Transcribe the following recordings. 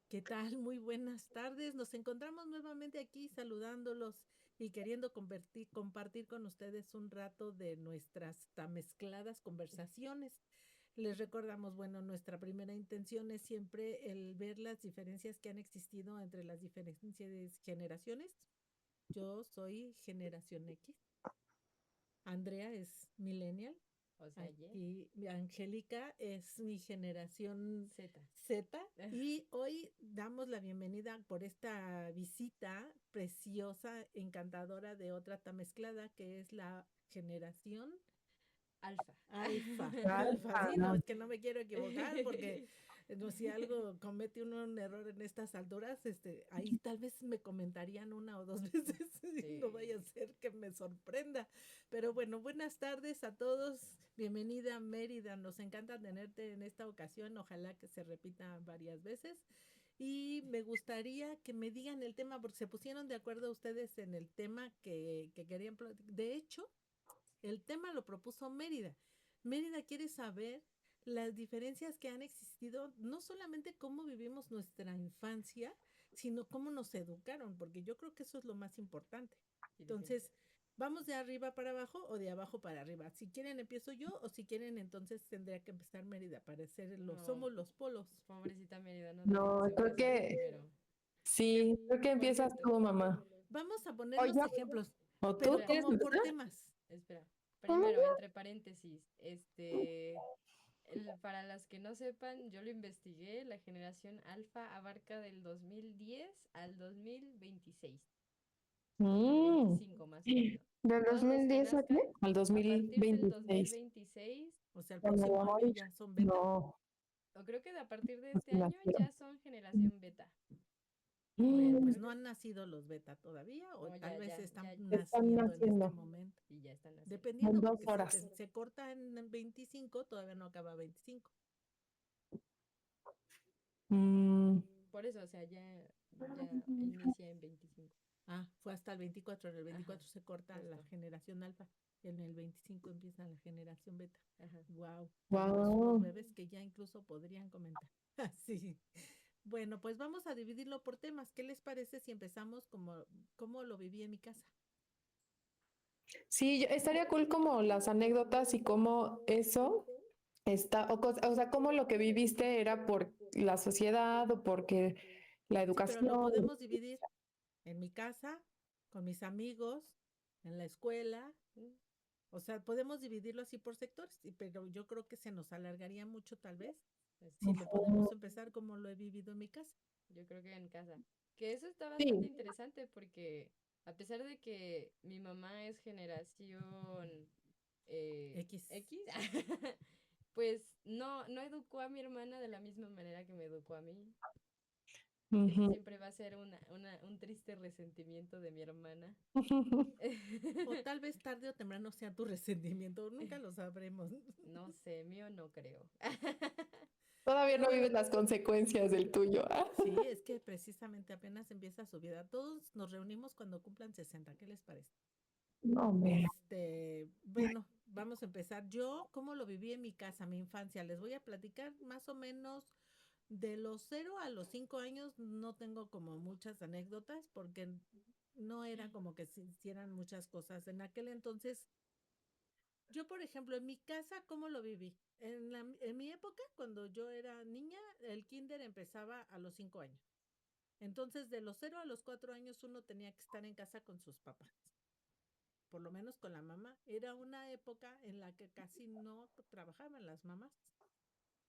¿Qué tal? Muy buenas tardes. Nos encontramos nuevamente aquí saludándolos y queriendo compartir con ustedes un rato de nuestras tan mezcladas conversaciones. Les recordamos, bueno, nuestra primera intención es siempre el ver las diferencias que han existido entre las diferentes generaciones. Yo soy generación X, Andrea es millennial. O sea, Y, Aquí Angélica es mi generación Z. Z y hoy damos la bienvenida por esta visita preciosa, encantadora de otra tan mezclada que es la generación Alfa. alfa. Alfa, sí, no, Ah, es que no me quiero equivocar porque no, si algo comete uno un error en estas alturas, ahí tal vez me comentarían una o dos veces y no vaya a Sí. ser que me sorprenda. Pero bueno, buenas tardes a todos. Bienvenida Mérida, nos encanta tenerte en esta ocasión. Ojalá que se repita varias veces. Y me gustaría que me digan el tema, porque se pusieron de acuerdo ustedes en el tema que querían platicar. De hecho, el tema lo propuso Mérida. Mérida quiere saber las diferencias que han existido, no solamente cómo vivimos nuestra infancia, sino cómo nos educaron, porque yo creo que eso es lo más importante. Sí, Entonces, definitivamente. ¿vamos de arriba para abajo o de abajo para arriba? Si quieren empiezo yo o si quieren entonces tendría que empezar Mérida para hacer No, somos los polos. pobrecita Mérida, no dejes no, creo empezar que primero. sí, creo que ¿Por qué empiezas tú? tú, mamá. Vamos a poner O los yo, ejemplos, o tú pero Espera, quieres como por empezar. temas. espera. ¿Cómo Primero, no? entre paréntesis, para las que no sepan, yo lo investigué, la generación alfa abarca del 2010 al 2026, Mm. 25 más o menos. ¿Del Todos los que 2010 a qué? nazcan Al a partir del 2026. 2026, O sea, el ¿Ya me voy próximo a año morir? ya son beta. No, o creo que a partir de pues este sí año nacieron. ya son generación beta. Bueno, pues Mm. Creo no que han nacido los beta todavía o no, tal ya, vez ya, están ya, Están naciendo en este naciendo momento. y ya están haciendo. en Dependiendo, dos porque si horas. se corta en 25, todavía no acaba 25. Mm. Por eso, o sea, ya inicia en 25. Ah, fue hasta el 24. En el Ajá, 24 se corta la justo. generación alfa. En el 25 empieza la generación beta. Ajá. Wow, tenemos unos Wow. bebés que ya incluso podrían comentar. Sí. Bueno, pues vamos a dividirlo por temas. ¿Qué les parece si empezamos como lo viví en mi casa? Sí, estaría cool como las anécdotas y cómo eso está, o sea, cómo lo que viviste era por la sociedad o porque la Sí, pero lo educación. podemos dividir en mi casa, con mis amigos, en la escuela. Mm, O sea, podemos dividirlo así por sectores, pero yo creo que se nos alargaría mucho tal vez si lo Ujú. podemos empezar como lo he vivido en mi casa. yo creo que en casa. Que eso está bastante Sí, interesante porque a pesar de que mi mamá es generación X. X, pues no educó a mi hermana de la misma manera que me educó a mí. Eso ujú. siempre va a ser un triste resentimiento de mi hermana. O tal vez tarde o temprano sea tu resentimiento, nunca lo sabremos. No sé, mío no creo. Todavía Pero no bueno, vives las consecuencias del tuyo. sí, es que precisamente apenas empieza su vida. Todos nos reunimos cuando cumplan 60. ¿Qué les parece? No, hombre. Bueno, vamos a empezar. Yo, ¿cómo lo viví en mi casa, mi infancia? Les voy a platicar más o menos de los 0 a los 5 años. No tengo como muchas anécdotas porque no era como que se hicieran muchas cosas. En aquel entonces, yo, por ejemplo, en mi casa, ¿cómo lo viví? En mi época, cuando yo era niña, el kinder empezaba a los 5 años. Entonces, de los 0 a los 4 años, uno tenía que estar en casa con sus papás, por lo menos con la mamá. Era una época en la que casi no trabajaban las mamás.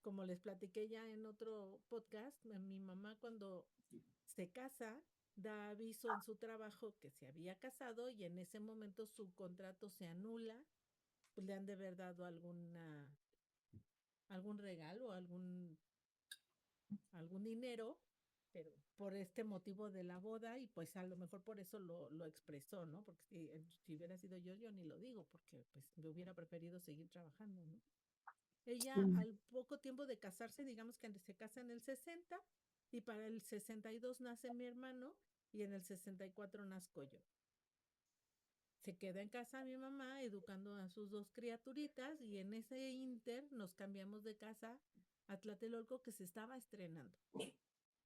Como les platiqué ya en otro podcast, mi mamá cuando se casa da aviso en su trabajo que se había casado y en ese momento su contrato se anula, pues le han de haber dado algún regalo, algún dinero, pero por este motivo de la boda y pues a lo mejor por eso lo expresó, ¿no? Porque si hubiera sido yo ni lo digo, porque pues me hubiera preferido seguir trabajando, ¿no? Ella Sí. al poco tiempo de casarse, digamos que se casa en el 60 y para el 62 nace mi hermano y en el 64 nazco yo. Se queda en casa mi mamá educando a sus dos criaturitas y en ese inter nos cambiamos de casa a Tlatelolco que se estaba estrenando.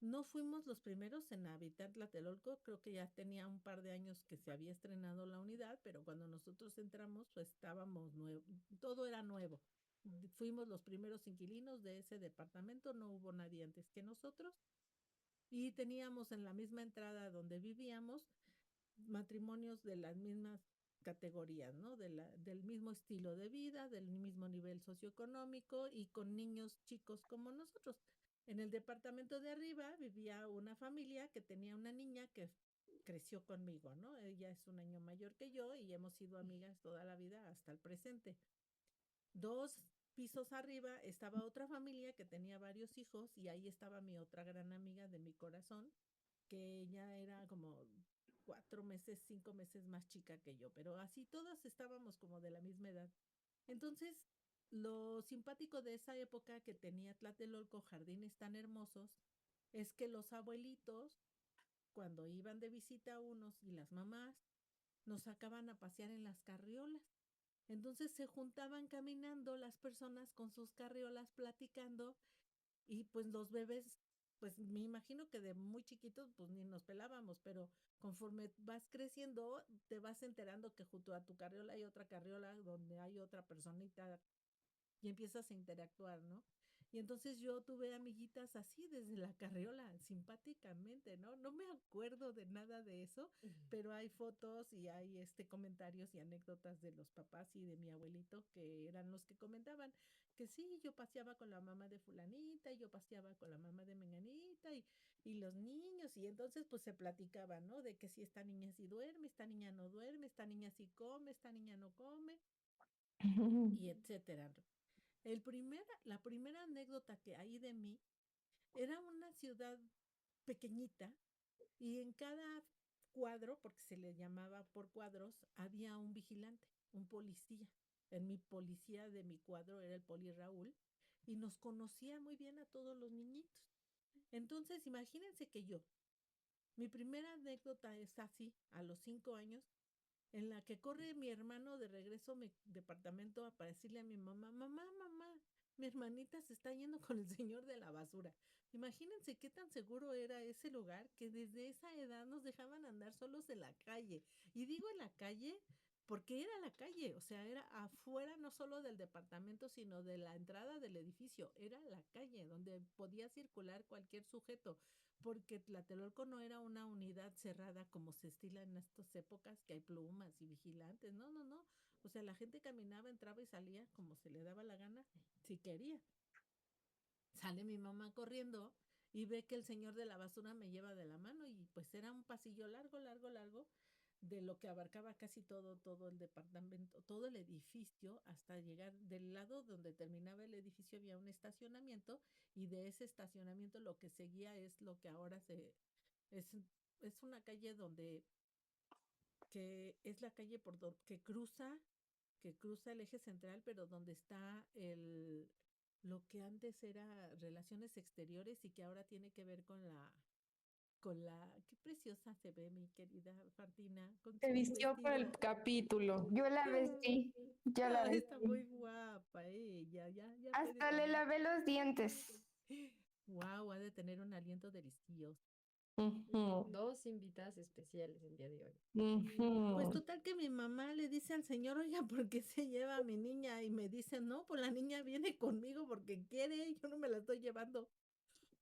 No fuimos los primeros en habitar Tlatelolco, creo que ya tenía un par de años que se había estrenado la unidad, pero cuando nosotros entramos, pues estábamos nuevo, todo era nuevo. Fuimos los primeros inquilinos de ese departamento, no hubo nadie antes que nosotros, y teníamos en la misma entrada donde vivíamos matrimonios de las mismas categorías, ¿no? Del mismo estilo de vida, del mismo nivel socioeconómico y con niños chicos como nosotros. En el departamento de arriba vivía una familia que tenía una niña que creció conmigo, ¿no? Ella es un año mayor que yo y hemos sido amigas toda la vida hasta el presente. 2 pisos arriba estaba otra familia que tenía varios hijos y ahí estaba mi otra gran amiga de mi corazón, que ella era como 4 meses, 5 meses más chica que yo, pero así todas estábamos como de la misma edad. Entonces, lo simpático de esa época que tenía Tlatelolco jardines tan hermosos es que los abuelitos, cuando iban de visita a unos y las mamás, nos sacaban a pasear en las carriolas. Entonces se juntaban caminando las personas con sus carriolas platicando y pues los bebés, pues me imagino que de muy chiquitos pues ni nos pelábamos, pero conforme vas creciendo te vas enterando que junto a tu carriola hay otra carriola donde hay otra personita y empiezas a interactuar, ¿no? Y entonces yo tuve amiguitas así desde la carriola, simpáticamente, ¿no? No me acuerdo de nada de eso, pero hay fotos y hay comentarios y anécdotas de los papás y de mi abuelito que eran los que comentaban que sí, yo paseaba con la mamá de fulanita y yo paseaba con la mamá de menganita y los niños y entonces pues se platicaba, ¿no? De que si esta niña sí duerme, esta niña no duerme, esta niña sí come, esta niña no come y etcétera. La primera anécdota que hay de mí era una ciudad pequeñita y en cada cuadro, porque se le llamaba por cuadros, había un vigilante, un policía. En mi policía de mi cuadro era el poli Raúl y nos conocía muy bien a todos los niñitos. Entonces, imagínense que mi primera anécdota es así, a los 5 años, en la que corre mi hermano de regreso a mi departamento para decirle a mi mamá, mamá, mamá, mi hermanita se está yendo con el señor de la basura. Imagínense qué tan seguro era ese lugar que desde esa edad nos dejaban andar solos en la calle. Y digo en la calle porque era la calle, o sea, era afuera no solo del departamento, sino de la entrada del edificio. Era la calle donde podía circular cualquier sujeto porque Tlatelolco no era una unidad cerrada como se estila en estas épocas que hay plumas y vigilantes. No, no, no. O sea, la gente caminaba, entraba y salía como se le daba la gana, si quería. Sale mi mamá corriendo y ve que el señor de la basura me lleva de la mano y pues era un pasillo largo, largo, largo de lo que abarcaba casi todo el departamento, todo el edificio, hasta llegar del lado donde terminaba el edificio había un estacionamiento y de ese estacionamiento lo que seguía es lo que ahora es, es una calle donde, que es la calle por donde, que cruza el eje central, pero donde está lo que antes era relaciones exteriores y que ahora tiene que ver qué preciosa se ve mi querida Martina, con Se su vistió para el vestido. capítulo. Yo la Yo la vestí, Yo la Está muy vestí. guapa ella, ya puede hasta le salir. lavé los dientes. Wow, ha de tener un aliento delicioso. Ujú, Dos invitadas especiales el día de hoy. Pues ujú. total que mi mamá le dice al señor, oiga, ¿por qué se lleva a mi niña? Y me dice, no, pues la niña viene conmigo porque quiere, yo no me la estoy llevando.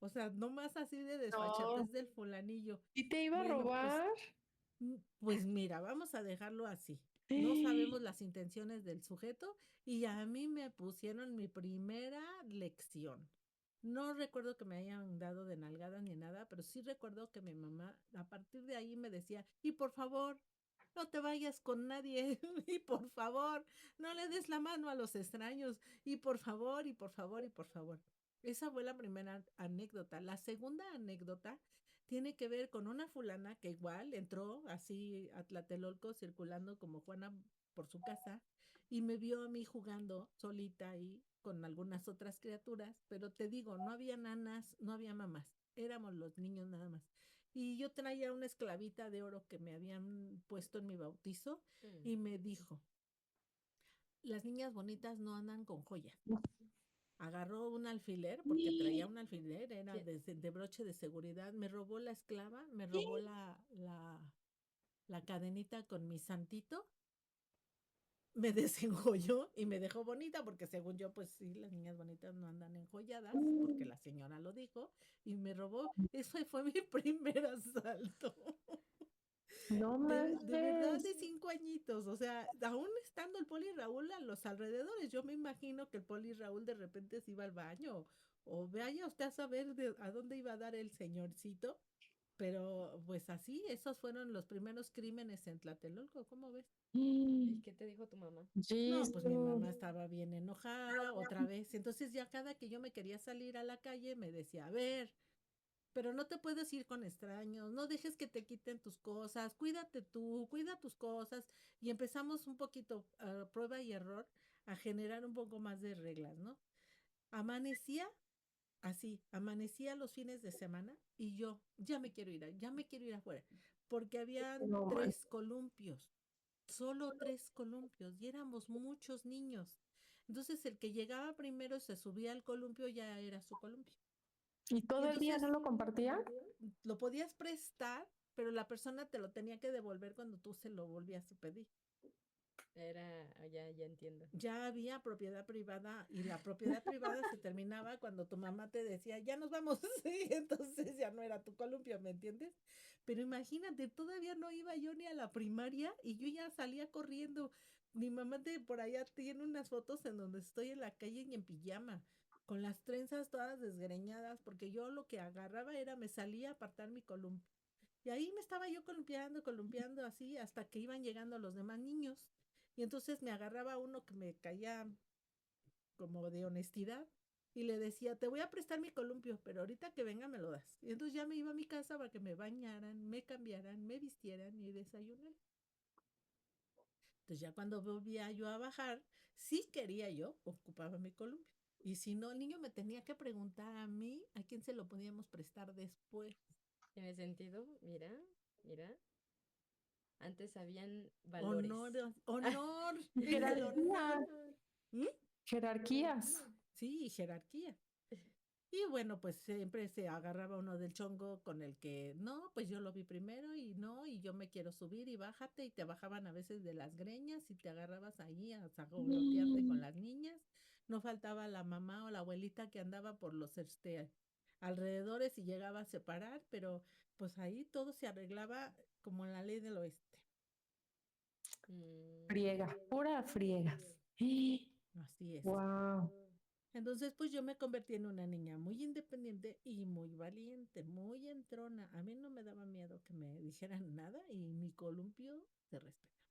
O sea, no más así de No, desfachatez del fulanillo. ¿y te iba a Bueno, pues, robar? pues mira, vamos a dejarlo así. No sabemos las intenciones del sujeto y a mí me pusieron mi primera lección. No recuerdo que me hayan dado de nalgadas ni nada, pero sí recuerdo que mi mamá a partir de ahí me decía, y por favor, no te vayas con nadie, y por favor, no le des la mano a los extraños, y por favor, y por favor, y por favor. Esa fue la primera anécdota. La segunda anécdota tiene que ver con una fulana que igual entró así a Tlatelolco circulando como Juana por su casa y me vio a mí jugando solita ahí con algunas otras criaturas, pero te digo, no había nanas, no había mamás, éramos los niños nada más. Y yo traía una esclavita de oro que me habían puesto en mi bautizo y me dijo, las niñas bonitas no andan con joyas. agarró un alfiler, porque traía un alfiler, era de broche de seguridad, me robó la esclava, me robó la cadenita con mi santito, me desenjolló y me dejó bonita, porque según yo, pues sí, las niñas bonitas no andan enjolladas, porque la señora lo dijo, y me robó. Eso fue mi primer asalto. No De verdad, de manches. 5 añitos, o sea, aún estando el Poli Raúl a los alrededores, yo me imagino que el Poli Raúl de repente se iba al baño, o vaya usted a saber a dónde iba a dar el señorcito, pero pues así, esos fueron los primeros crímenes en Tlatelolco, ¿cómo ves? ¿Y qué te dijo tu mamá? No, pues mi Jesús. mamá estaba bien enojada otra vez, entonces ya cada que yo me quería salir a la calle me decía, a ver, pero no te puedes ir con extraños, no dejes que te quiten tus cosas, cuídate tú, cuida tus cosas. Y empezamos un poquito, prueba y error, a generar un poco más de reglas, ¿no? Amanecía así, amanecía los fines de semana y yo ya me quiero ir, ya me quiero ir afuera, porque habían No manches. 3 columpios, solo 3 columpios, y éramos muchos niños. Entonces el que llegaba primero se subía al columpio, ya era su columpio. ¿Y Y todo el día no entonces lo compartía? lo podías prestar, pero la persona te lo tenía que devolver cuando tú se lo volvías a pedir. Ya entiendo. Ya había propiedad privada y la propiedad privada se terminaba cuando tu mamá te decía, ya nos vamos, sí, entonces ya no era tu columpio, ¿me entiendes? Pero imagínate, todavía no iba yo ni a la primaria y yo ya salía corriendo. Mi mamá por allá tiene unas fotos en donde estoy en la calle y en pijama, con las trenzas todas desgreñadas, porque yo lo que agarraba era, me salía a apartar mi columpio. Y ahí me estaba yo columpiando, columpiando así, hasta que iban llegando los demás niños. Y entonces me agarraba uno que me caía como de honestidad y le decía, te voy a prestar mi columpio, pero ahorita que venga me lo das. Y entonces ya me iba a mi casa para que me bañaran, me cambiaran, me vistieran y desayunaran. Entonces ya cuando volvía yo a bajar, si quería yo, ocupaba mi columpio. Y si no, el niño me tenía que preguntar a mí a quién se lo podíamos prestar después. ¿Tiene sentido? Mira. Antes habían valores. Honor, honor, el Jerarquía, honor. ¿Mm? jerarquías. Sí, jerarquía. Y bueno, pues siempre se agarraba uno del chongo con el que, no, pues yo lo vi primero y no, y yo me quiero subir y bájate, y te bajaban a veces de las greñas y te agarrabas ahí a zagolotearte con las niñas. No faltaba la mamá o la abuelita que andaba por los alrededores y llegaba a separar, pero pues ahí todo se arreglaba como en la ley del oeste. Friega, pura friegas. Así es. Wow. Entonces, pues yo me convertí en una niña muy independiente y muy valiente, muy entrona. A mí no me daba miedo que me dijeran nada y mi columpio se respeta.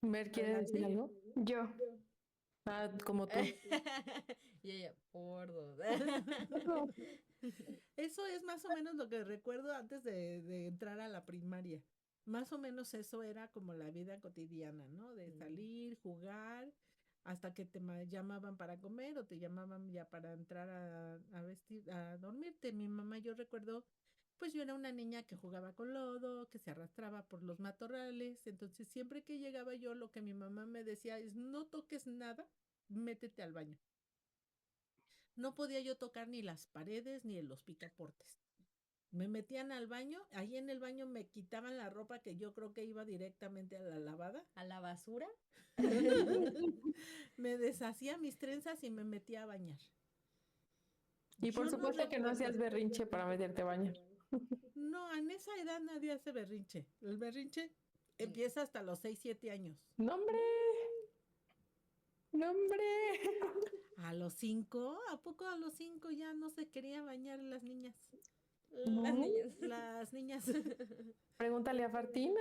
Ver, ¿quiere decir Adelante. algo? Yo. Ah, como tú. Y ella, por dos. Eso es más o menos lo que recuerdo antes de entrar a la primaria. Más o menos eso era como la vida cotidiana, ¿no? De salir, jugar, hasta que te llamaban para comer o te llamaban ya para entrar a vestir, a dormirte. Mi mamá, yo recuerdo, pues yo era una niña que jugaba con lodo, que se arrastraba por los matorrales. Entonces, siempre que llegaba yo, lo que mi mamá me decía es, no toques nada, métete al baño. No podía yo tocar ni las paredes ni los picaportes. Me metían al baño, ahí en el baño me quitaban la ropa que yo creo que iba directamente a la lavada. ¿A la basura? Me deshacía mis trenzas y me metía a bañar. Y por Yo no supuesto que no recuerdo. hacías berrinche para meterte a bañar. No, en esa edad nadie hace berrinche. El berrinche empieza hasta los 6, 7 años. ¡No, hombre! ¡No, hombre! ¿A los 5? ¿A poco a los 5 ya no se quería bañar las niñas? Las No. niñas. Las niñas. Pregúntale a Fartina.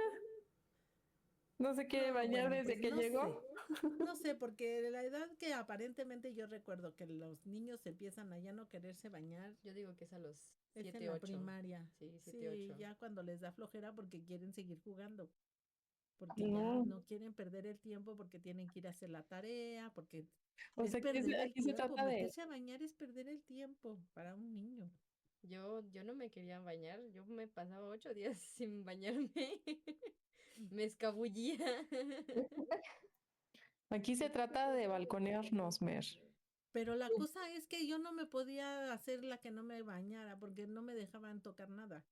No se quiere No, bañar bueno, desde pues que no llegó. sé. No sé, porque de la edad que aparentemente yo recuerdo que los niños empiezan a ya no quererse bañar, Yo digo que es a los es 7, en la 8. primaria. Sí, 7, Sí, 8. ya cuando les da flojera porque quieren seguir jugando, porque ya No. no quieren perder el tiempo, porque tienen que ir a hacer la tarea, porque O es sea, perder el aquí se tiempo. trata de... Meterse a bañar es perder el tiempo para un niño. Yo no me quería bañar. Yo me pasaba 8 días sin bañarme. Me escabullía. Aquí se trata de balconearnos, Mer. Pero la cosa es que yo no me podía hacer la que no me bañara porque no me dejaban tocar nada.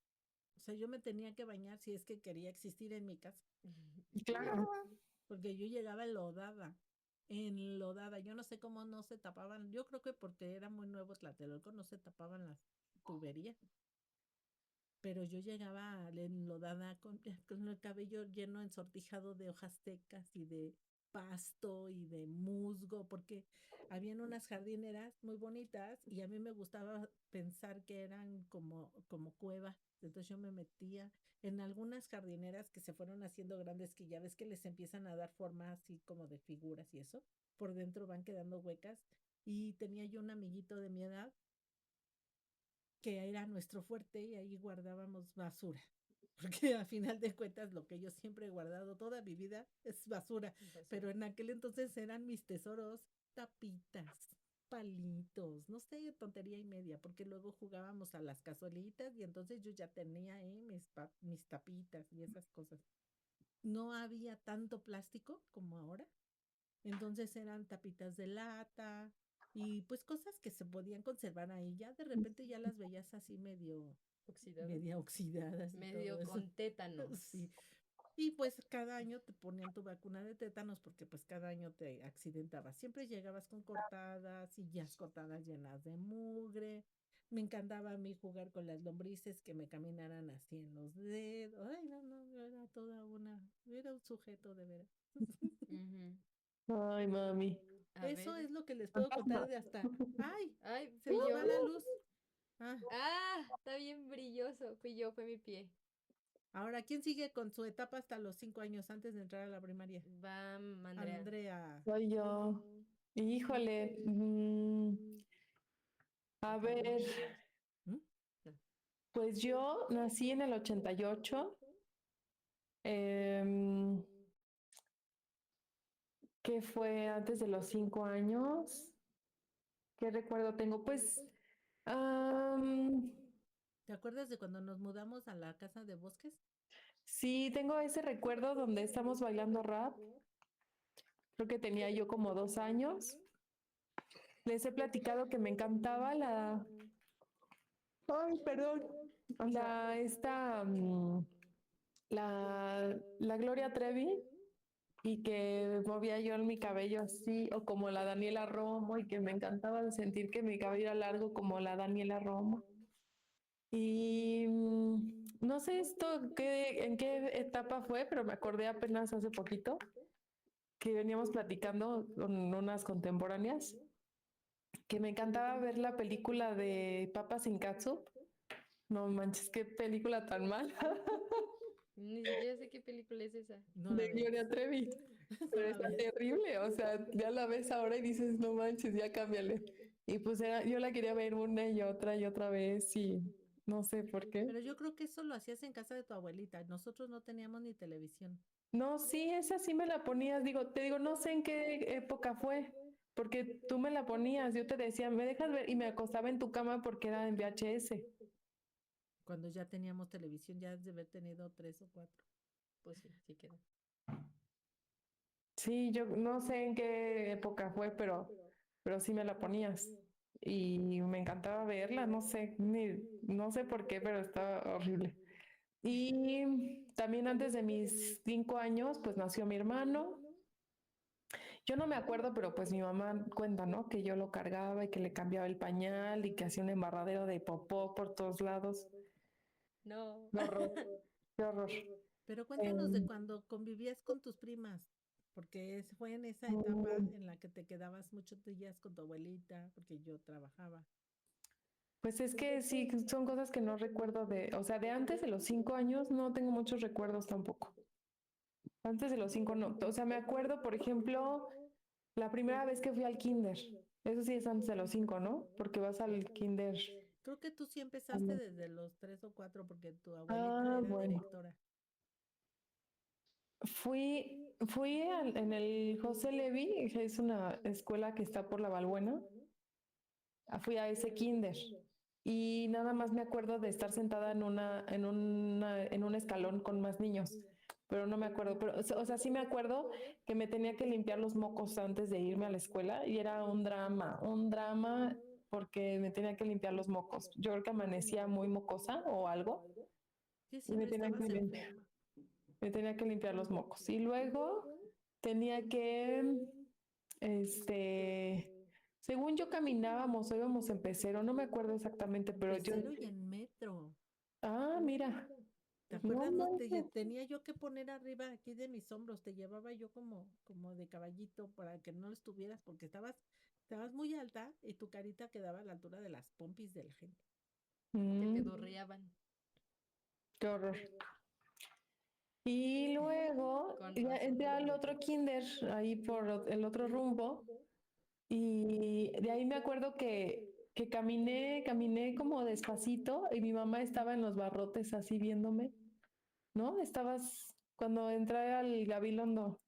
O sea, yo me tenía que bañar si es que quería existir en mi casa. Claro. Porque yo llegaba enlodada. Yo no sé cómo no se tapaban. Yo creo que porque era muy nuevo Tlatelolco, no se tapaban las tuberías. Pero yo llegaba enlodada con el cabello lleno, ensortijado de hojas secas y de pasto y de musgo, porque habían unas jardineras muy bonitas y a mí me gustaba pensar que eran como cuevas. Entonces yo me metía en algunas jardineras que se fueron haciendo grandes, que ya ves que les empiezan a dar forma así como de figuras y eso. Por dentro van quedando huecas. Y tenía yo un amiguito de mi edad que era nuestro fuerte y ahí guardábamos basura. Porque a final de cuentas lo que yo siempre he guardado toda mi vida es basura. Pero en aquel entonces eran mis tesoros, tapitas, palitos, no sé, tontería y media, porque luego jugábamos a las cazuelitas y entonces yo ya tenía mis tapitas y esas cosas. No había tanto plástico como ahora. Entonces eran tapitas de lata y pues cosas que se podían conservar ahí. Ya de repente ya las veías así Oxidadas. media oxidadas y todo Medio eso. con tétanos. Sí. Y pues cada año te ponían tu vacuna de tétanos porque pues cada año te accidentabas. Siempre llegabas con cortadas y ya cortadas llenas de mugre. Me encantaba a mí jugar con las lombrices que me caminaran así en los dedos. Ay, no, no, era un sujeto de veras. Ujú. Ay, mami. A Eso ver. es lo que les puedo contar Fantasma. de hasta. ¡Ay! Ay, Se fui nos yo. va la luz. Ah, Está bien brilloso. Fue mi pie. ahora, ¿quién sigue con su etapa hasta los 5 años antes de entrar a la primaria? Va Andrea. Andrea. Soy yo. Híjole. A ver, ¿Mm? No. pues yo nací en el 88. em, ¿Qué fue antes de los 5 años? ¿Qué recuerdo tengo? Pues, am, ¿Te acuerdas de cuando nos mudamos a la casa de Bosques? sí, tengo ese recuerdo donde estamos bailando rap. Creo que tenía yo como 2 años. Les he platicado que me encantaba ay, perdón, la Gloria Trevi, y que movía yo en mi cabello así, o como la Daniela Romo, y que me encantaba sentir que mi cabello era largo como la Daniela Romo. Y no sé en qué etapa fue, pero me acordé apenas hace poquito que veníamos platicando con unas contemporáneas, que me encantaba ver la película de Papas sin Catsup. No manches, qué película tan mala. Ni siquiera sé qué película es esa. No De la veas. Gloria Trevi. No Pero la está veas. terrible, o sea, ya la ves ahora y dices, no manches, ya cámbiale. Y pues yo la quería ver una y otra vez y no sé por qué. Pero yo creo que eso lo hacías en casa de tu abuelita. Nosotros no teníamos ni televisión. No, sí, esa sí me la ponías, digo, te digo, no sé en qué época fue, porque tú me la ponías, yo te decía, ¿me dejas ver? Y me acostaba en tu cama porque era en VHS. Cuando ya teníamos televisión, ya has de haber tenido 3 o 4. Pues sí, sí queda. Sí, yo no sé en qué época fue, pero sí me la ponías. Y me encantaba verla, no sé, no sé por qué, pero estaba horrible. Y también antes de mis 5 años, pues nació mi hermano. Yo no me acuerdo, pero pues mi mamá cuenta, ¿no? Que yo lo cargaba y que le cambiaba el pañal y que hacía un embarradero de popó por todos lados. No. Qué horror, qué horror. Pero cuéntanos de Em, cuando convivías con tus primas, porque fue en esa etapa mm, en la que te quedabas muchos días con tu abuelita, porque yo trabajaba. Pues es que sí, son cosas que no recuerdo o sea, de antes de los 5 años no tengo muchos recuerdos tampoco. Antes de los 5 no, o sea, me acuerdo, por ejemplo, la primera vez que fui al kinder. Eso sí es antes de los 5, ¿no? Porque vas al kinder. Creo que tú sí empezaste desde los 3 o 4, porque tu abuelita Ah, era bueno. directora. En el José Levi, que es una escuela que está por la Balbuena. Fui a ese kinder y nada más me acuerdo de estar sentada en un escalón con más niños. pero no me acuerdo. Pero, o sea, sí me acuerdo que me tenía que limpiar los mocos antes de irme a la escuela y era un drama porque me tenía que limpiar los mocos. Yo creo que amanecía muy mocosa o algo Que y me siempre tenía estabas que limpiar, enferma. me tenía que limpiar los mocos. Y luego tenía que, este, según yo caminábamos o íbamos en pecero, no me acuerdo exactamente, En pero yo, pecero y en metro. mira, ¿Te no acuerdas? No manches. tenía yo que poner arriba aquí de mis hombros, te llevaba yo como de caballito para que no estuvieras, porque estabas muy alta y tu carita quedaba a la altura de las pompis de la gente. Te Mm, pedorreaban. qué horror. Y luego Con ya razón. entré al otro kinder, ahí por el otro rumbo, y de ahí me acuerdo que caminé como despacito y mi mamá estaba en los barrotes así viéndome, ¿no? Estabas cuando entré al Gabilondo.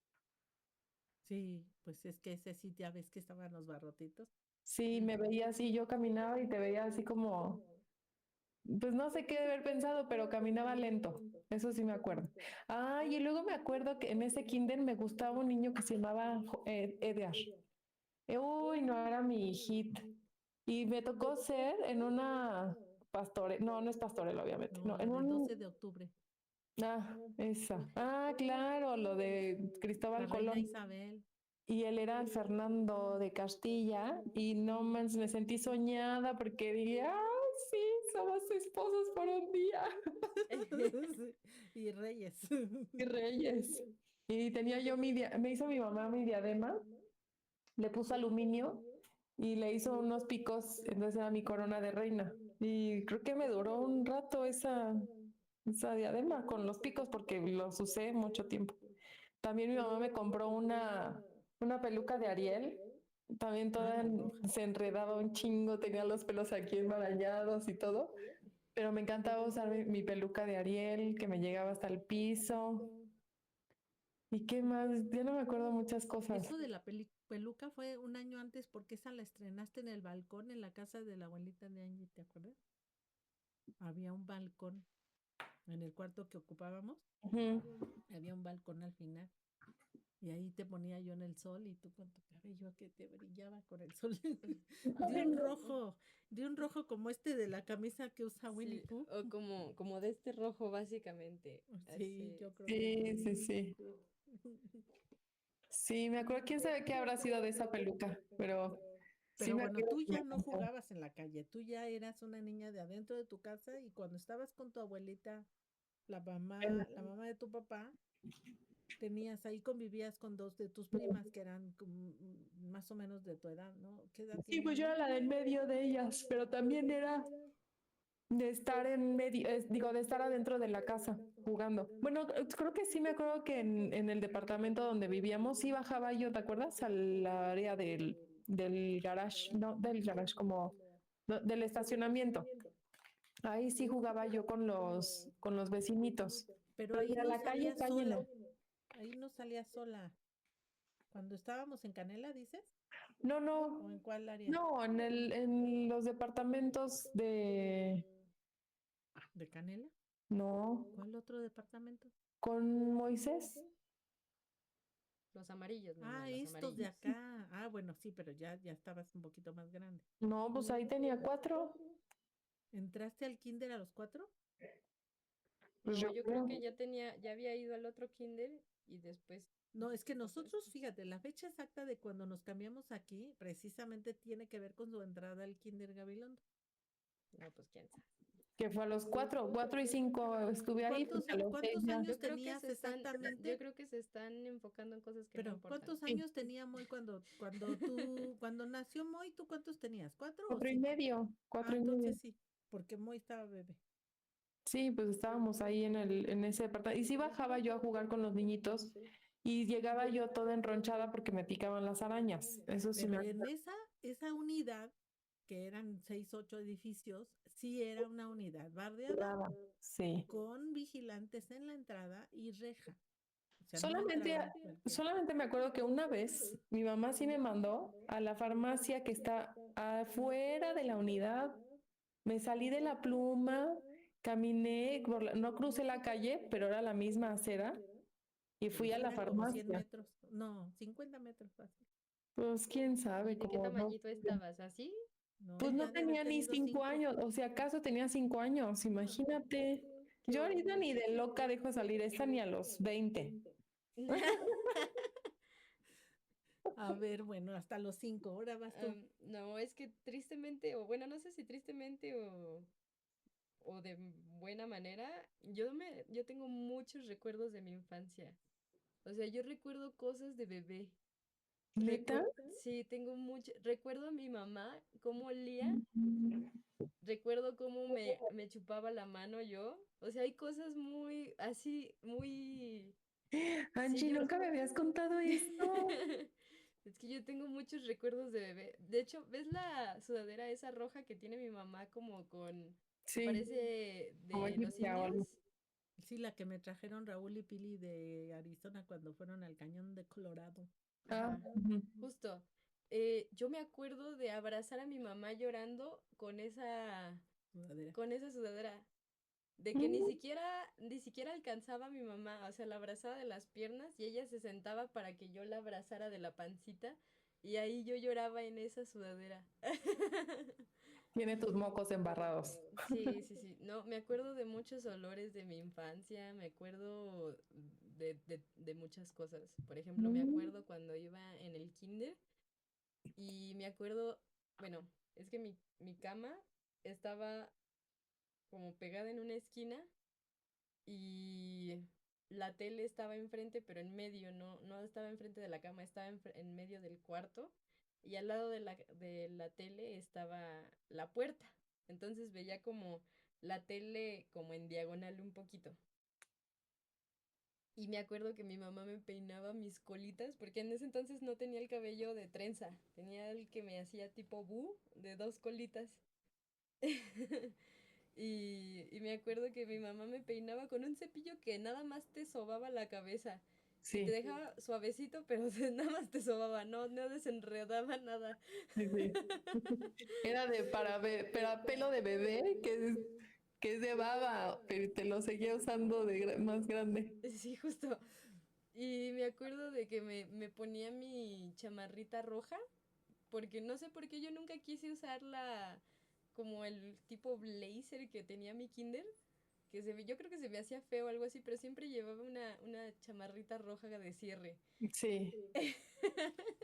Sí, pues es que ese sí, ya ves que estaban los barrotitos. Sí, me veía así, yo caminaba y te veía así como, pues no sé qué haber pensado, pero caminaba lento, eso sí me acuerdo. Y luego me acuerdo que en ese kinder me gustaba un niño que se llamaba Edgar. Uy, no era mi hit. Y me tocó ser en una no, no es pastorela, obviamente, No, no, la en del 12 un, de octubre. esa. Claro, lo de La Cristóbal reina Colón. Isabel. Y él era el Fernando de Castilla y no manches, me sentí soñada porque dije, sí, somos esposos por un día Sí, y Reyes. y reyes. Y tenía yo me hizo mi mamá mi diadema, le puso aluminio y le hizo unos picos, entonces era mi corona de reina. Y creo que me duró un rato esa diadema con los picos porque los usé mucho tiempo. También mi mamá me compró una peluca de Ariel, también toda Ay, roja. se enredaba un chingo, tenía los pelos aquí enmarañados y todo, pero me encantaba usar mi peluca de Ariel, que me llegaba hasta el piso. ¿Y qué más? Ya no me acuerdo muchas cosas. Eso de la peluca fue un año antes porque esa la estrenaste en el balcón en la casa de la abuelita de Angie, ¿te acuerdas? Había un balcón en el cuarto que ocupábamos, Ujú. había un balcón al final. Y ahí te ponía yo en el sol y tú con tu cabello que te brillaba con el sol. De un rojo como este de la camisa que usa Winnie Sí, Pooh. o como de este rojo, básicamente. Sí, Así. yo creo que Sí, sí. sí, sí. Sí, me acuerdo, quién sabe qué habrá sido de esa peluca, pero sí Pero me bueno, acuerdo tú que me ya no encantó. jugabas en la calle, tú ya eras una niña de adentro de tu casa y cuando estabas con tu abuelita, la mamá de tu papá, tenías ahí convivías con dos de tus primas que eran más o menos de tu edad, ¿no? ¿Qué edad Sí, tiene pues yo una? era la del medio de ellas, pero también era de estar en medio, digo, de estar adentro de la casa jugando. Bueno, creo que sí me acuerdo que en el departamento donde vivíamos, sí bajaba yo, ¿te acuerdas? Al área del garage, no, del garage, como del estacionamiento. Ahí sí jugaba yo con los vecinitos. Pero Pero ahí mira, no la calle salías está llena. sola, ahí no salías sola. Cuando estábamos en Canela, ¿dices? No, ¿O no, en cuál área? no, en los departamentos ¿De Canela? no, ¿Cuál otro departamento? con Moisés. Los amarillos, mi Ah, hermano, los estos de amarillos. acá. Ah, bueno, sí, pero ya estabas un poquito más grande. No, pues ahí tenía 4. ¿Entraste al kinder a los 4? Pues No, yo yo creo creo. que ya había ido al otro kinder y después, No, es que otro. nosotros, fíjate, la fecha exacta de cuando nos cambiamos aquí precisamente tiene que ver con su entrada al kinder Gabilondo. No, pues quién sabe. Que fue a los 4 y 5 estuve ahí, pues a los 6 ¿Cuántos ya. años tenías Yo exactamente? creo que se están enfocando en cosas que no Pero, importan. ¿cuántos Sí, años tenía Moy cuando nació Moy, tú cuántos tenías? ¿4 o cuatro y 5? medio, Ah, 4 y medio. entonces sí, porque Moy estaba bebé. Sí, pues estábamos ahí en ese departamento. Y sí bajaba yo a jugar con los niñitos y llegaba yo toda enronchada porque me picaban las arañas. Eso sí me Pero en acuerdo. esa unidad, que eran 6, 8 edificios, sí era una unidad bardeada Sí. con vigilantes en la entrada y reja. O sea, no Solamente, entraba cualquiera. solamente me acuerdo que una vez mi mamá sí me mandó a la farmacia que está afuera de la unidad. Me salí de la pluma, caminé, no crucé la calle, pero era la misma acera Y fui a la eran como 100 farmacia. metros, no, 50 metros fácil. Pues quién ¿Y sabe, de qué como no. tamañito estabas? ¿Así? No, Pues no ya de haber tenía ni tenido 5 años, o si acaso tenía 5 años, imagínate. Qué Yo ahorita horrible. ni de loca dejo salir esta ni a los 20. A ver, bueno, hasta los 5, ahora vas tú. No, es que tristemente, o bueno, no sé si tristemente o de buena manera, yo tengo muchos recuerdos de mi infancia. O sea, yo recuerdo cosas de bebé. ¿Neta? Sí, tengo mucho. Recuerdo a mi mamá, cómo olía. Mm. Recuerdo cómo me chupaba la mano yo. O sea, hay cosas muy, así, muy. Sí, Angie, yo. nunca me habías contado esto. Es que yo tengo muchos recuerdos de bebé. De hecho, ¿ves la sudadera esa roja que tiene mi mamá como con, que Sí, parece como de los egipcia o algo. indios? Sí, la que me trajeron Raúl y Pili de Arizona cuando fueron al cañón de Colorado. Ah, Ajá, ujú. justo. Yo me acuerdo de abrazar a mi mamá llorando Sudadera. con esa sudadera. De que Mm. ni siquiera alcanzaba a mi mamá, o sea, la abrazaba de las piernas y ella se sentaba para que yo la abrazara de la pancita y ahí yo lloraba en esa sudadera. Tiene tus mocos embarrados. Sí, sí, sí. No, me acuerdo de muchos olores de mi infancia, me acuerdo de muchas cosas. Por ejemplo, me Mm. acuerdo cuando iba en el kinder y me acuerdo, bueno, es que mi cama estaba como pegada en una esquina y la tele estaba enfrente, pero en medio, no estaba enfrente de la cama, estaba en medio del cuarto y al lado de la tele estaba la puerta. Entonces veía como la tele como en diagonal un poquito. Y me acuerdo que mi mamá me peinaba mis colitas, porque en ese entonces no tenía el cabello de trenza, tenía el que me hacía tipo bu, de dos colitas. Y me acuerdo que mi mamá me peinaba con un cepillo que nada más te sobaba la cabeza y te Sí, dejaba suavecito, pero nada más te sobaba, no desenredaba nada. sí, sí. Era de para pelo de bebé, que es de baba, pero te lo seguía usando de más grande. Sí, justo. Y me acuerdo de que me ponía mi chamarrita roja, porque no sé por qué yo nunca quise usarla como el tipo blazer que tenía mi kinder. Yo creo que se me hacía feo o algo así, pero siempre llevaba una chamarrita roja de cierre. Sí.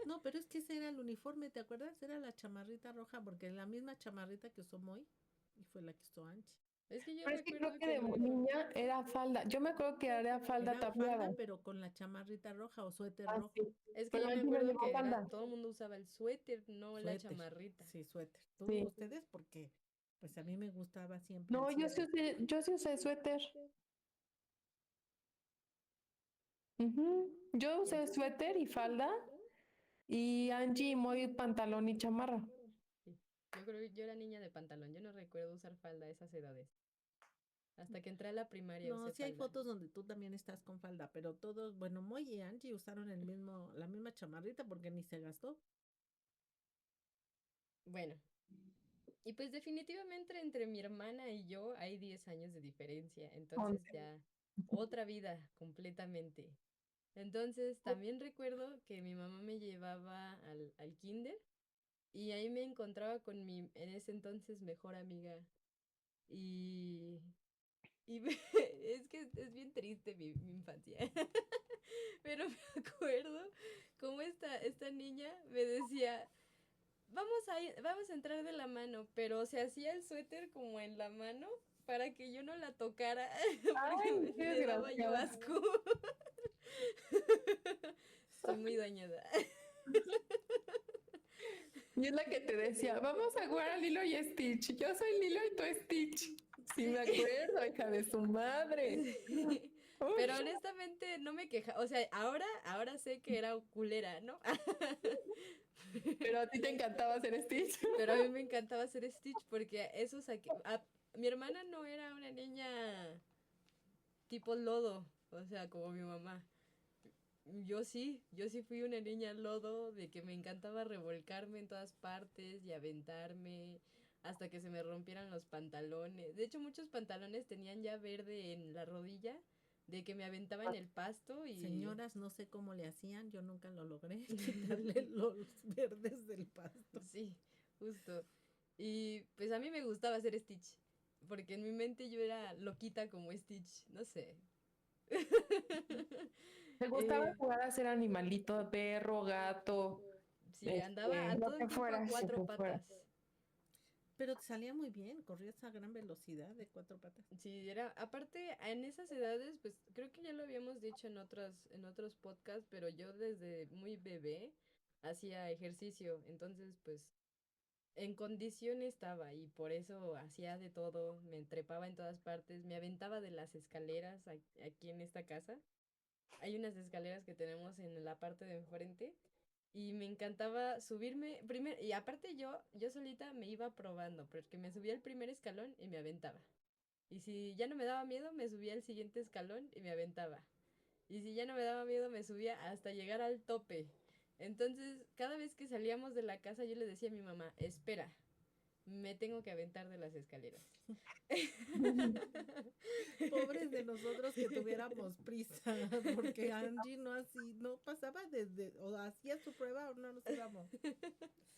No, pero es que ese era el uniforme, ¿te acuerdas? Era la chamarrita roja, porque la misma chamarrita que usó Moy y fue la que usó Anchi. Es que yo Pero es que creo recuerdo que que de no. niña era falda. Yo me acuerdo que era falda Era falda, tapiada. pero con la chamarrita roja o suéter Ah, rojo. sí. Es que Pero yo me Angie no acuerdo llevó que falda. todo el mundo usaba el suéter, no la Suéter, chamarrita. sí, suéter. Sí. Ustedes, porque pues a mí me gustaba siempre el No, suéter. yo sí usé suéter. Ujú. Yo Sí. usé suéter y falda y Angie muy pantalón y chamarra. Sí. Yo creo que yo era niña de pantalón, yo no recuerdo usar falda a esas edades. Hasta que entré a la primaria No, usé sí hay falda. fotos donde tú también estás con falda, pero todos, bueno, Moy y Angie usaron la misma chamarrita porque ni se gastó. Bueno, y pues definitivamente entre mi hermana y yo hay 10 años de diferencia, entonces 11. ya otra vida completamente. Entonces también recuerdo que mi mamá me llevaba al kinder y ahí me encontraba con mi en ese entonces mejor amiga y, es que es bien triste mi infancia. Pero me acuerdo cómo esta niña me decía, vamos a entrar de la mano, pero se hacía el suéter como en la mano para que yo no la tocara, porque Ay, qué me daba yo desgraciada. asco. Estoy muy dañada. Y es la que te decía, vamos a jugar a Lilo y Stitch. Yo soy Lilo y tú Stitch. Sí, me Sí. acuerdo, hija de su madre. Sí. Pero Uy, honestamente no me queja, o sea, ahora sé que era culera, ¿no? pero a ti te encantaba hacer Stitch. Pero a mí me encantaba hacer Stitch porque mi hermana no era una niña tipo lodo, o sea, como mi mamá. Yo sí fui una niña lodo de que me encantaba revolcarme en todas partes y aventarme hasta que se me rompieran los pantalones. De hecho, muchos pantalones tenían ya verde en la rodilla de que me aventaba en el pasto y Señoras, no sé cómo le hacían, yo nunca lo logré, quitarle los verdes del pasto. sí, justo. Y pues a mí me gustaba hacer Stitch, porque en mi mente yo era loquita como Stitch, no sé. Me gustaba Eh, jugar a ser animalito, perro, gato, sí, andaba a Lo todo que el tiempo a fuera, lo cuatro que fuera. patas. Pero te salía muy bien, corrías a gran velocidad de 4 patas. Sí, era, aparte en esas edades, pues creo que ya lo habíamos dicho en otros podcasts, pero yo desde muy bebé hacía ejercicio, entonces pues en condición estaba y por eso hacía de todo, me trepaba en todas partes, me aventaba de las escaleras aquí en esta casa. Hay unas escaleras que tenemos en la parte de enfrente y me encantaba subirme primero, y aparte yo solita me iba probando, porque me subía el primer escalón y me aventaba. Y si ya no me daba miedo, me subía al siguiente escalón y me aventaba. Y si ya no me daba miedo, me subía hasta llegar al tope. Entonces, cada vez que salíamos de la casa, yo le decía a mi mamá, espera, me tengo que aventar de las escaleras. Pobres de nosotros que tuviéramos prisa, porque Angie no así, no pasaba desde, o hacía su prueba o no nos íbamos.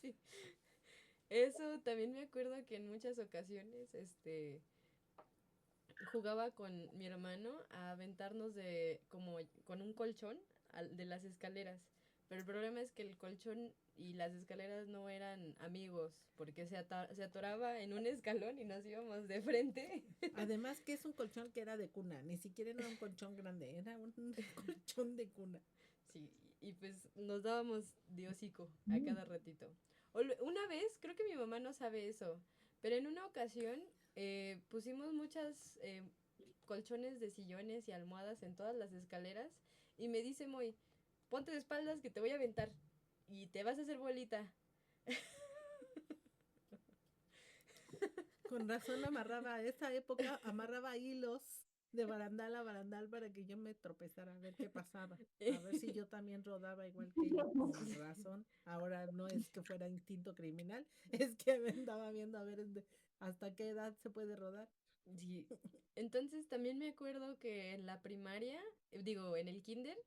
Sí. Eso también me acuerdo que en muchas ocasiones, jugaba con mi hermano a aventarnos de como con un colchón de las escaleras. Pero el problema es que el colchón y las escaleras no eran amigos, porque se atoraba en un escalón y nos íbamos de frente. Además que es un colchón que era de cuna, ni siquiera era un colchón grande, era un colchón de cuna. Sí, y pues nos dábamos de hocico a cada ratito. Una vez, creo que mi mamá no sabe eso, pero en una ocasión pusimos muchas colchones de sillones y almohadas en todas las escaleras y me dice Moy, ponte de espaldas que te voy a aventar y te vas a hacer bolita. Con razón amarraba, a esa época amarraba hilos de barandal a barandal para que yo me tropezara a ver qué pasaba, a ver si yo también rodaba igual que ella. Con razón, ahora no es que fuera instinto criminal, es que me andaba viendo a ver hasta qué edad se puede rodar. Sí. Entonces también me acuerdo que en la primaria, digo, en el kinder,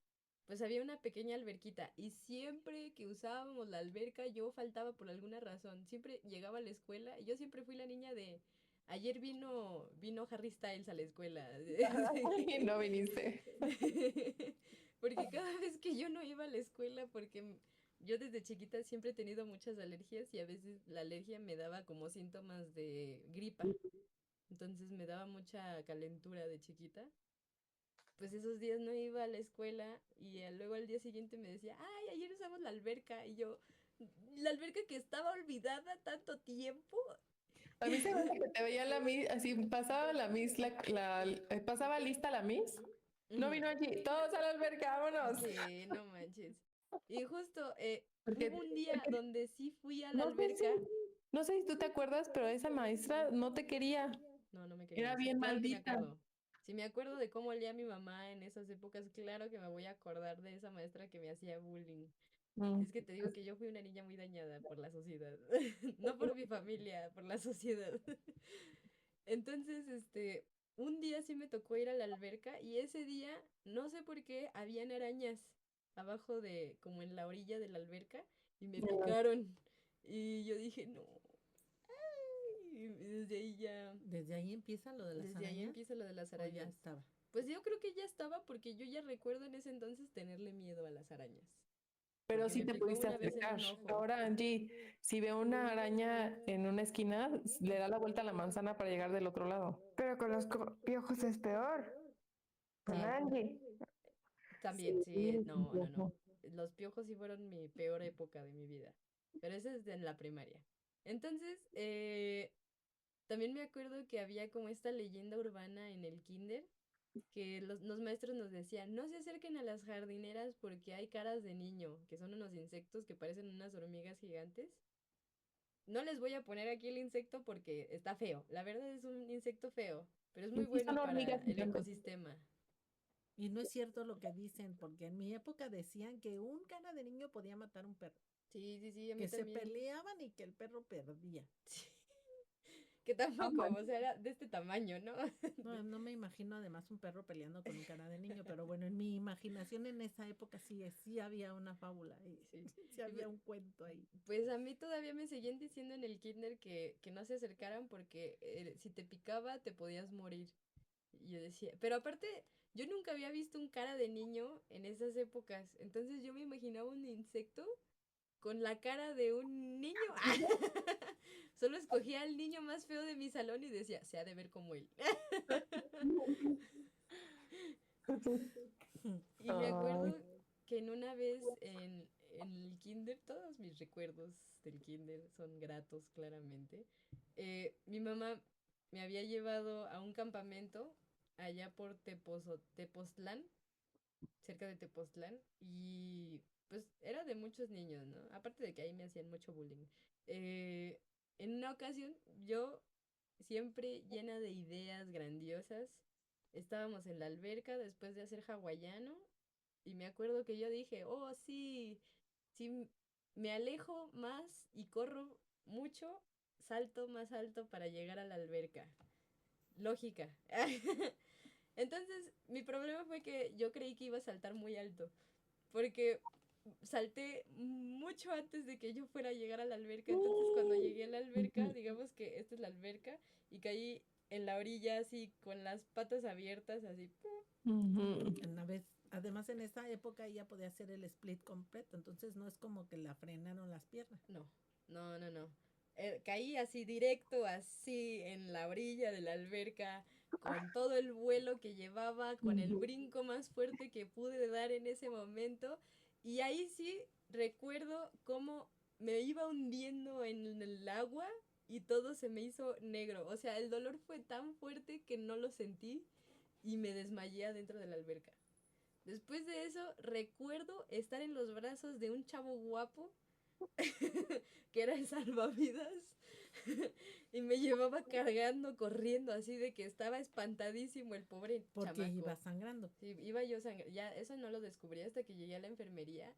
pues había una pequeña alberquita y siempre que usábamos la alberca yo faltaba por alguna razón. Siempre llegaba a la escuela y yo siempre fui la niña de ayer vino Harry Styles a la escuela. Y no viniste. Porque cada vez que yo no iba a la escuela, porque yo desde chiquita siempre he tenido muchas alergias y a veces la alergia me daba como síntomas de gripa. Entonces me daba mucha calentura de chiquita. Pues esos días no iba a la escuela y luego al día siguiente me decía, ay, ayer usamos la alberca. Y yo, la alberca que estaba olvidada tanto tiempo. A mí se me hace que te veía la Miss, así pasaba la Miss, pasaba lista la Miss. No Ujú. vino allí, todos a la alberca, vámonos. Sí, no manches. Y justo Porque, hubo un día porque donde sí fui a la no sé alberca. no sé si tú te acuerdas, pero esa maestra no te quería. No, no me quería. Era Sí, bien claro que me maldita. acuerdo. Si me acuerdo de cómo olía mi mamá en esas épocas, claro que me voy a acordar de esa maestra que me hacía bullying. Mm. Es que te digo que yo fui una niña muy dañada por la sociedad. No por mi familia, por la sociedad. Entonces, un día sí me tocó ir a la alberca y ese día, no sé por qué, habían arañas abajo de, como en la orilla de la alberca y me picaron. Y yo dije, no. Y desde ahí ya, Desde ahí empieza lo de las desde ahí arañas, empieza lo de las o ya arañas. estaba. Pues yo creo que ya estaba porque yo ya recuerdo en ese entonces tenerle miedo a las arañas. Pero Porque sí me te picó pudiste una vez en acercar. un ojo. Ahora Angie, si ve una araña en una esquina, le da la vuelta a la manzana para llegar del otro lado. Pero con los piojos es peor. Con Sí, Angie. también, Sí, sí, no, no, no. ojo. Los piojos sí fueron mi peor época de mi vida. Pero eso es en la primaria. Entonces, también me acuerdo que había como esta leyenda urbana en el kinder, que los maestros nos decían, no se acerquen a las jardineras porque hay caras de niño, que son unos insectos que parecen unas hormigas gigantes. No les voy a poner aquí el insecto porque está feo. La verdad es un insecto feo, pero es muy Y sí son bueno hormigas para el gigantes. ecosistema. Y no es cierto lo que dicen, porque en mi época decían que un cara de niño podía matar un perro, Sí, sí, sí, a mí que se también. peleaban y que el perro perdía. Sí. que tampoco, o sea, era de este tamaño, ¿no? No, no me imagino además un perro peleando con un cara de niño, pero bueno, en mi imaginación en esa época sí había una fábula, Sí. sí había un cuento ahí. Pues a mí todavía me seguían diciendo en el kinder que no se acercaran porque si te picaba te podías morir. Y yo decía, pero aparte, yo nunca había visto un cara de niño en esas épocas, entonces yo me imaginaba un insecto con la cara de un niño. Solo escogía al niño más feo de mi salón y decía, se ha de ver como él. Y me Ay, acuerdo que en una vez en el kinder, todos mis recuerdos del kinder son gratos, claramente. Mi mamá me había llevado a un campamento allá por Tepoztlán, cerca de Tepoztlán, y pues era de muchos niños, ¿no? Aparte de que ahí me hacían mucho bullying. Eh, en una ocasión, yo, siempre llena de ideas grandiosas, estábamos en la alberca después de hacer hawaiano, y me acuerdo que yo dije, oh, sí, si me alejo más y corro mucho, salto más alto para llegar a la alberca. Lógica. Entonces, mi problema fue que yo creí que iba a saltar muy alto, porque salté mucho antes de que yo fuera a llegar a la alberca. Entonces, cuando llegué a la alberca, digamos que esta es la alberca, y caí en la orilla así, con las patas abiertas, así. ujú. Una vez, además en esa época ella podía hacer el split completo, entonces no es como que la frenaron las piernas. No, no. Caí así directo, así en la orilla de la alberca, con todo el vuelo que llevaba, con el brinco más fuerte que pude dar en ese momento. Y ahí sí recuerdo cómo me iba hundiendo en el agua y todo se me hizo negro. O sea, el dolor fue tan fuerte que no lo sentí y me desmayé adentro de la alberca. Después de eso, recuerdo estar en los brazos de un chavo guapo que era el salvavidas, y me llevaba cargando, corriendo, así de que estaba espantadísimo el pobre Porque iba chamaco. sangrando. Sí, iba yo sangrando, ya eso no lo descubrí hasta que llegué a la enfermería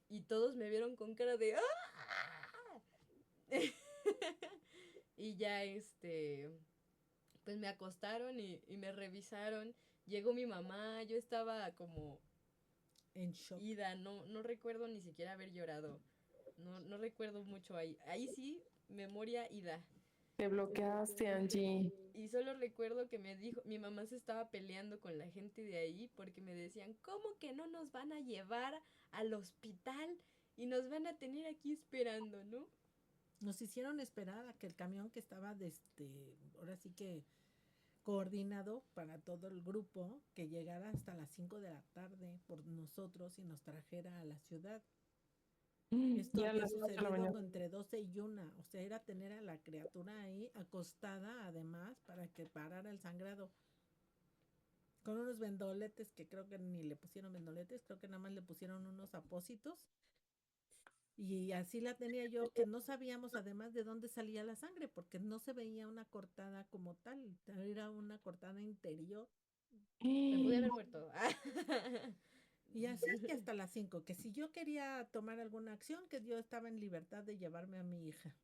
y todos me vieron con cara de ¡ah! Y ya pues me acostaron y me revisaron. Llegó mi mamá, yo estaba como En shock. ida, no recuerdo ni siquiera haber llorado. No recuerdo mucho ahí. Ahí sí, memoria ida. Te bloqueaste, Angie. Y solo recuerdo que me dijo, mi mamá se estaba peleando con la gente de ahí porque me decían, ¿cómo que no nos van a llevar al hospital y nos van a tener aquí esperando, ¿no? Nos hicieron esperar a que el camión que estaba ahora sí que coordinado para todo el grupo, que llegara hasta las 5 de la tarde por nosotros y nos trajera a la ciudad. Esto Ya a había las 8 de la sucedido mañana. entre 12 y 1, o sea, era tener a la criatura ahí acostada además para que parara el sangrado. Con unos vendoletes que creo que ni le pusieron vendoletes, creo que nada más le pusieron unos apósitos. Y así la tenía yo, que no sabíamos además de dónde salía la sangre, porque no se veía una cortada como tal, era una cortada interior. Me pude haber muerto. Y así que hasta las 5 que si yo quería tomar alguna acción, que yo estaba en libertad de llevarme a mi hija.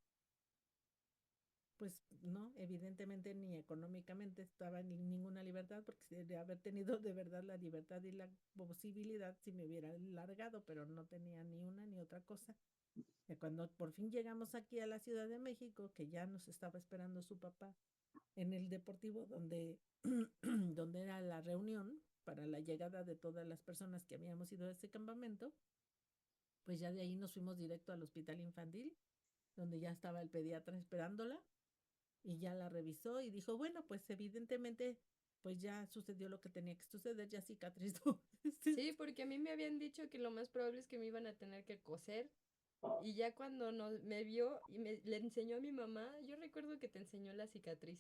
Pues no, evidentemente ni económicamente estaba en ninguna libertad, porque de haber tenido de verdad la libertad y la posibilidad si me hubiera largado, pero no tenía ni una ni otra cosa. Y cuando por fin llegamos aquí a la Ciudad de México, que ya nos estaba esperando su papá en el deportivo donde, donde era la reunión para la llegada de todas las personas que habíamos ido a ese campamento, pues ya de ahí nos fuimos directo al hospital infantil, donde ya estaba el pediatra esperándola y ya la revisó y dijo, bueno, pues evidentemente pues ya sucedió lo que tenía que suceder, ya cicatrizó. Sí, porque a mí me habían dicho que lo más probable es que me iban a tener que coser. Y ya cuando me vio y le enseñó a mi mamá, yo recuerdo que te enseñó la cicatriz.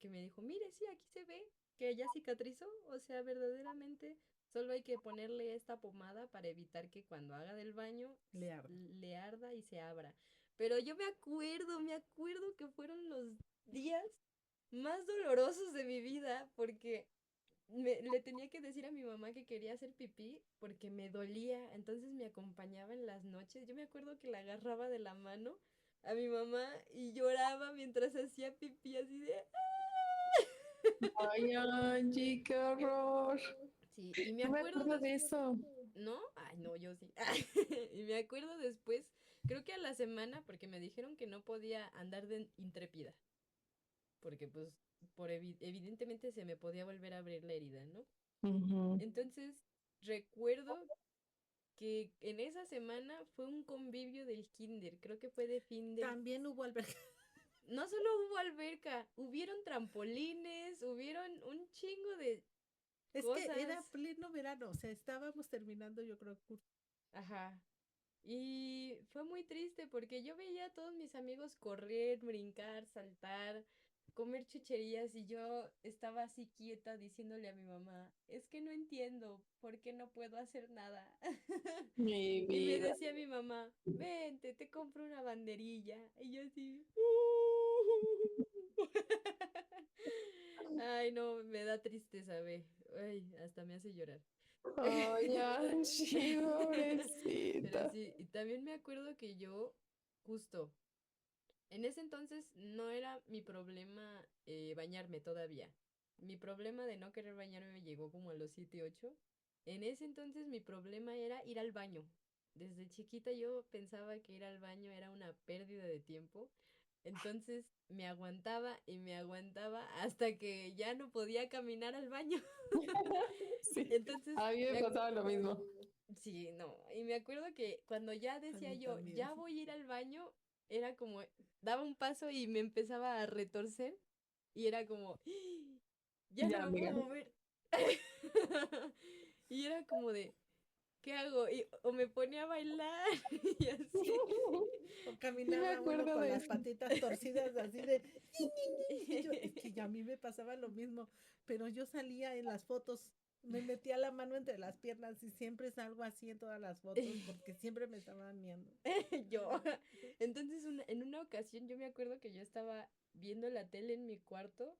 Que me dijo, mire, sí, aquí se ve que ya cicatrizó. O sea, verdaderamente solo hay que ponerle esta pomada para evitar que cuando haga del baño Le arde. le arda y se abra. Pero yo me acuerdo que fueron los días más dolorosos de mi vida porque le tenía que decir a mi mamá que quería hacer pipí porque me dolía, entonces me acompañaba en las noches. Yo me acuerdo que la agarraba de la mano a mi mamá y lloraba mientras hacía pipí así de... Ay, Angie, qué horror. Sí, y me No me acuerdo acuerdo de eso. ¿No? Ay, no, yo sí. Y me acuerdo después, creo que a la semana, porque me dijeron que no podía andar de intrépida, porque pues evidentemente se me podía volver a abrir la herida, ¿no? Ujú. Entonces, recuerdo que en esa semana fue un convivio del kinder, creo que fue de fin del... También hubo alberca. No solo hubo alberca, hubieron trampolines, hubieron un chingo de Es que era cosas. pleno verano, o sea, estábamos terminando, yo creo, curso. Ajá. Y fue muy triste porque yo veía a todos mis amigos correr, brincar, saltar, comer chucherías y yo estaba así quieta diciéndole a mi mamá, es que no entiendo por qué no puedo hacer nada. Mi Y me vida. decía mi mamá, vente, te compro una banderilla. Y yo así... Ay, no, me da tristeza, ve. Ay, hasta me hace llorar. Ay, Angie, Pero pobrecita. sí, y también me acuerdo que yo, justo, en ese entonces no era mi problema bañarme todavía. Mi problema de no querer bañarme me llegó como a los 7 8. En ese entonces mi problema era ir al baño. Desde chiquita yo pensaba que ir al baño era una pérdida de tiempo. Entonces me aguantaba y me aguantaba hasta que ya no podía caminar al baño. Sí, Entonces a mí me pasaba lo mismo. sí, no. Y me acuerdo que cuando ya A decía mí yo, también. ya voy a ir al baño, era como, daba un paso y me empezaba a retorcer y era como, "¡Ah! Ya no Ya, me puedo amiga. mover". Y era como de, ¿qué hago? Y, o me ponía a bailar y así. O Sí me caminaba uno acuerdo con de las eso. patitas torcidas así de... Y yo, es que ya a mí me pasaba lo mismo, pero yo salía en las fotos, me metía la mano entre las piernas y siempre salgo así en todas las fotos porque siempre me estaban miando. Yo. Entonces, en una ocasión yo me acuerdo que yo estaba viendo la tele en mi cuarto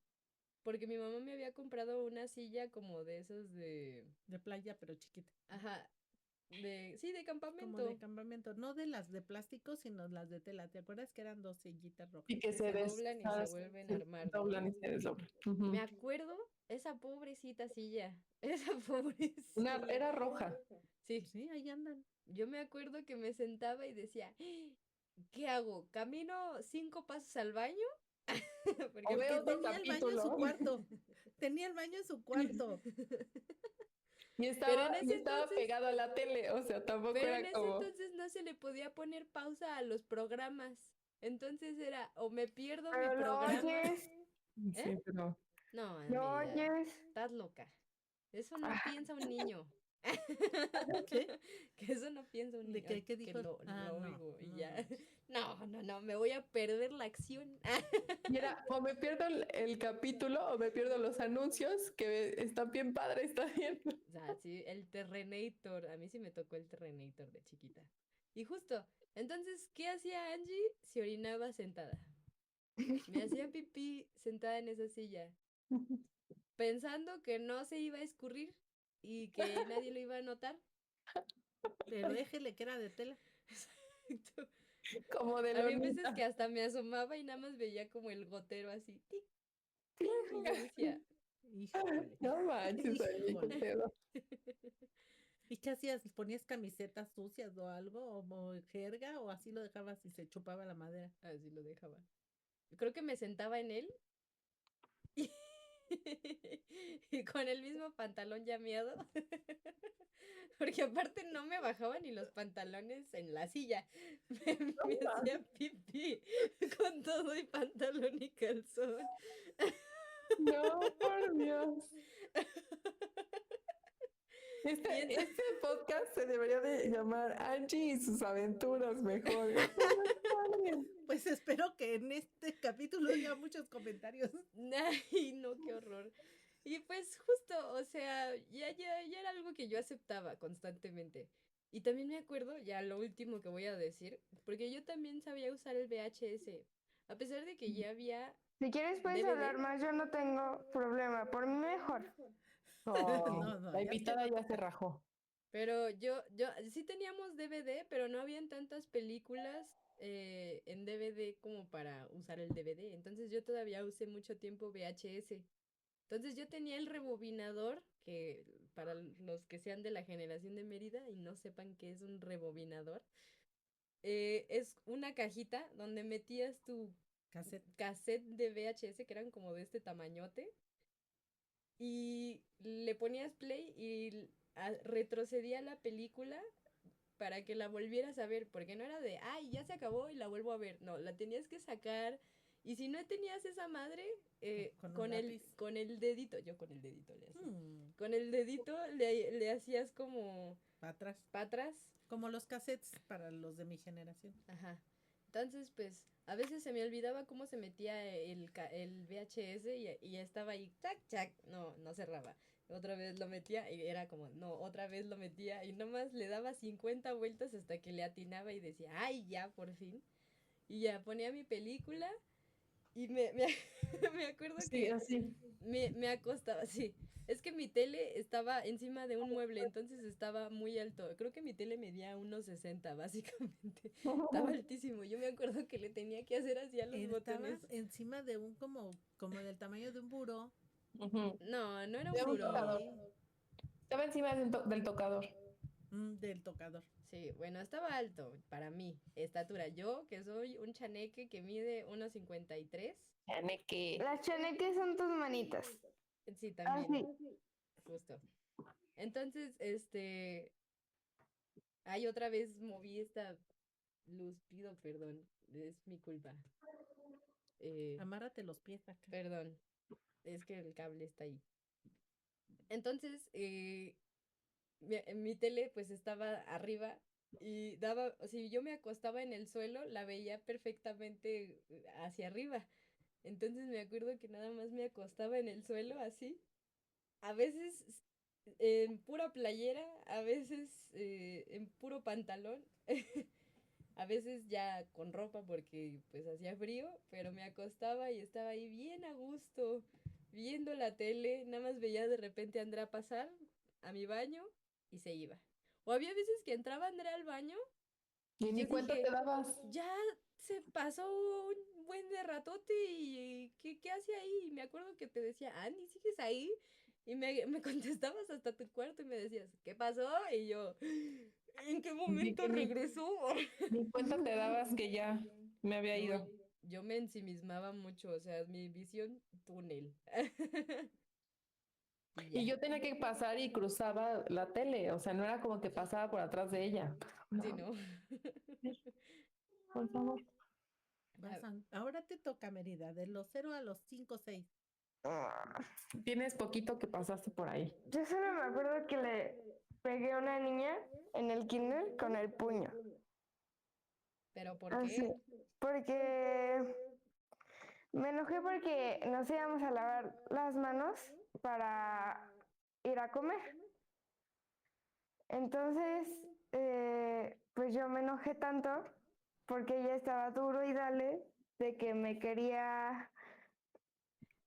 porque mi mamá me había comprado una silla como de esos de... De playa, pero chiquita. Ajá, sí, de Como de campamento. campamento, no de las de plástico, sino las de tela. ¿Te acuerdas que eran dos sillitas rojas? Y que Que se se doblan y se vuelven a se armar, ¿no? doblan y se desdoblan. Me Ujú. acuerdo, esa pobrecita silla, esa pobre silla. Era roja. Sí, Sí, ahí andan. yo me acuerdo que me sentaba y decía, ¿qué hago? ¿Camino 5 pasos al baño? O Porque veo Porque otro tenía el baño en capítulo. su cuarto. Tenía el baño en su cuarto. Pero Y estaba pegado a la tele. O sea, tampoco pero en era ese como. entonces no se le podía poner pausa a los programas. Entonces era, o me pierdo mi Pero lo programa. oyes, ¿Eh? Sí, pero. No, lo Mérida, oyes. estás loca. Eso no Ah, piensa un niño. ¿Qué? Que eso no piensa un ¿De niño. Ay, qué que dijo? Ah, lo no, oigo y no ya. manches. No, no, no, me voy a perder la acción. y era, o me pierdo el capítulo o me pierdo los anuncios, que están bien padres, está bien. O sea, sí, el Terrenator. A mí sí me tocó el Terrenator de chiquita. Y justo, entonces, ¿qué hacía Angie? Se orinaba sentada. Me hacía pipí sentada en esa silla, pensando que no se iba a escurrir y que nadie lo iba a notar. Pero déjele que era de tela. Exacto. Como de Había veces lonita. que hasta me asomaba y nada más veía como el gotero así, tic, tic, y yo decía, híjole. No manches, oye, qué Híjole. pedo. ¿Y qué hacías? ¿Ponías camisetas sucias o algo? ¿O jerga? ¿O así lo dejabas y se chupaba la madera? Así lo dejaba. Creo que me sentaba en él y, y con el mismo pantalón llameado. Porque aparte no me bajaba ni los pantalones en la silla. Me hacía pipí con todo y pantalón y calzón. No, por Dios. Y entonces, Este podcast se debería de llamar Angie y sus aventuras mejor. Está muy padre. Pues espero que en este capítulo haya muchos comentarios. ay, no, qué horror. Y pues justo, o sea, ya era algo que yo aceptaba constantemente. Y también me acuerdo, ya lo último que voy a decir, porque yo también sabía usar el VHS. A pesar de que ya había Si quieres puedes DVD, hablar más, yo no tengo problema. Por mí mejor. Oh, No, no, la ya te invitada va a ya se tocar. rajó. pero yo sí teníamos DVD, pero no habían tantas películas en DVD como para usar el DVD. Entonces yo todavía usé mucho tiempo VHS. Entonces yo tenía el rebobinador, que para los que sean de la generación de Mérida y no sepan qué es un rebobinador, es una cajita donde metías tu Cassette. cassette de VHS, que eran como de este tamañote, y le ponías play y retrocedía la película para que la volvieras a ver, porque no era de, ay, ya se acabó y la vuelvo a ver. No, la tenías que sacar. Y si no tenías esa madre, Con un lápiz. con el dedito, yo con el dedito le hacía. Mm, Con el dedito le hacías como para atrás. para atrás. Como los cassettes para los de mi generación. Ajá. Entonces, pues, a veces se me olvidaba cómo se metía el VHS y ya estaba ahí, tac, tac, no, no cerraba. Otra vez lo metía y era como, no, otra vez lo metía y nomás le daba 50 vueltas hasta que le atinaba y decía, ay, ya, por fin. Y ya ponía mi película y me acuerdo Sí, que así. me acostaba, sí. Es que mi tele estaba encima de un mueble, entonces estaba muy alto. Creo que mi tele medía 1,60 básicamente. Estaba altísimo. Yo me acuerdo que le tenía que hacer así a los botones. Estabas encima de un como del tamaño de un buró. Ujú. No, no era un Era un buró. tocador. Sí, Estaba encima del tocador. del tocador. Sí, bueno, estaba alto para mí, estatura. Yo, que soy un chaneque que mide 1,53. Chaneque. Las chaneques son tus manitas. Sí, Ah, también, sí. justo. Entonces, ay, otra vez moví esta luz, pido perdón, es mi culpa. Amárrate los pies acá. Perdón, es que el cable está ahí. Entonces, mi tele pues estaba arriba y daba, si yo me acostaba en el suelo, la veía perfectamente hacia arriba. Entonces me acuerdo que nada más me acostaba en el suelo así, a veces en pura playera, a veces en puro pantalón. A veces ya con ropa porque pues hacía frío, pero me acostaba y estaba ahí bien a gusto, viendo la tele, nada más veía de repente a Andrea pasar a mi baño y se iba. O había veces que entraba Andrea al baño Y y yo ni cuenta te dije, dabas. ya se pasó un buen de ratote y ¿qué hace ahí? Y me acuerdo que te decía, Andy, ¿sigues ahí? Y me contestabas hasta tu cuarto y me decías, ¿qué pasó? Y yo, ¿en qué Ni, momento ni, regresó? ni cuenta te dabas que ya me había No, ido. yo me ensimismaba mucho, o sea, mi visión túnel. Y Y ya. yo tenía que pasar y cruzaba la tele, o sea, no era como que pasaba por atrás de ella. Sí, ¿no? Por favor. A- Ahora te toca, Mérida, de los 0 a los 5, 6. Ah, Tienes poquito que pasaste por ahí. yo solo me acuerdo que le pegué a una niña en el kinder con el puño. ¿Pero por Así. qué? Porque me enojé porque nos íbamos a lavar las manos para ir a comer. Entonces, pues yo me enojé tanto porque ella estaba duro y dale de que me quería,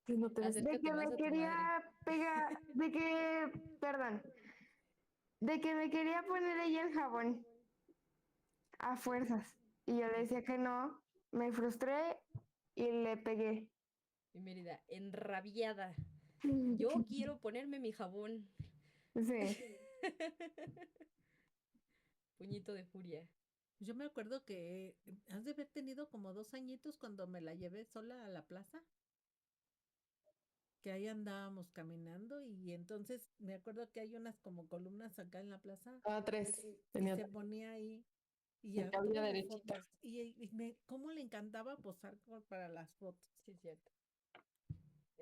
Sí, no te ves. de Acércate que más me a tu quería madre. pegar, de que, perdón, de que me quería poner ella el jabón a fuerzas. Y yo le decía que no, me frustré y le pegué. Y Mérida, enrabiada. Yo quiero ponerme mi jabón. Sí. Puñito de furia. Yo me acuerdo que has de haber tenido como 2 añitos cuando me la llevé sola a la plaza, que ahí andábamos caminando y entonces me acuerdo que hay unas como columnas acá en la plaza Estaba tres. y Tenía se ponía ahí y me ya cabía tomaba derechita. fotos cómo le encantaba posar para las fotos. Sí, es cierto.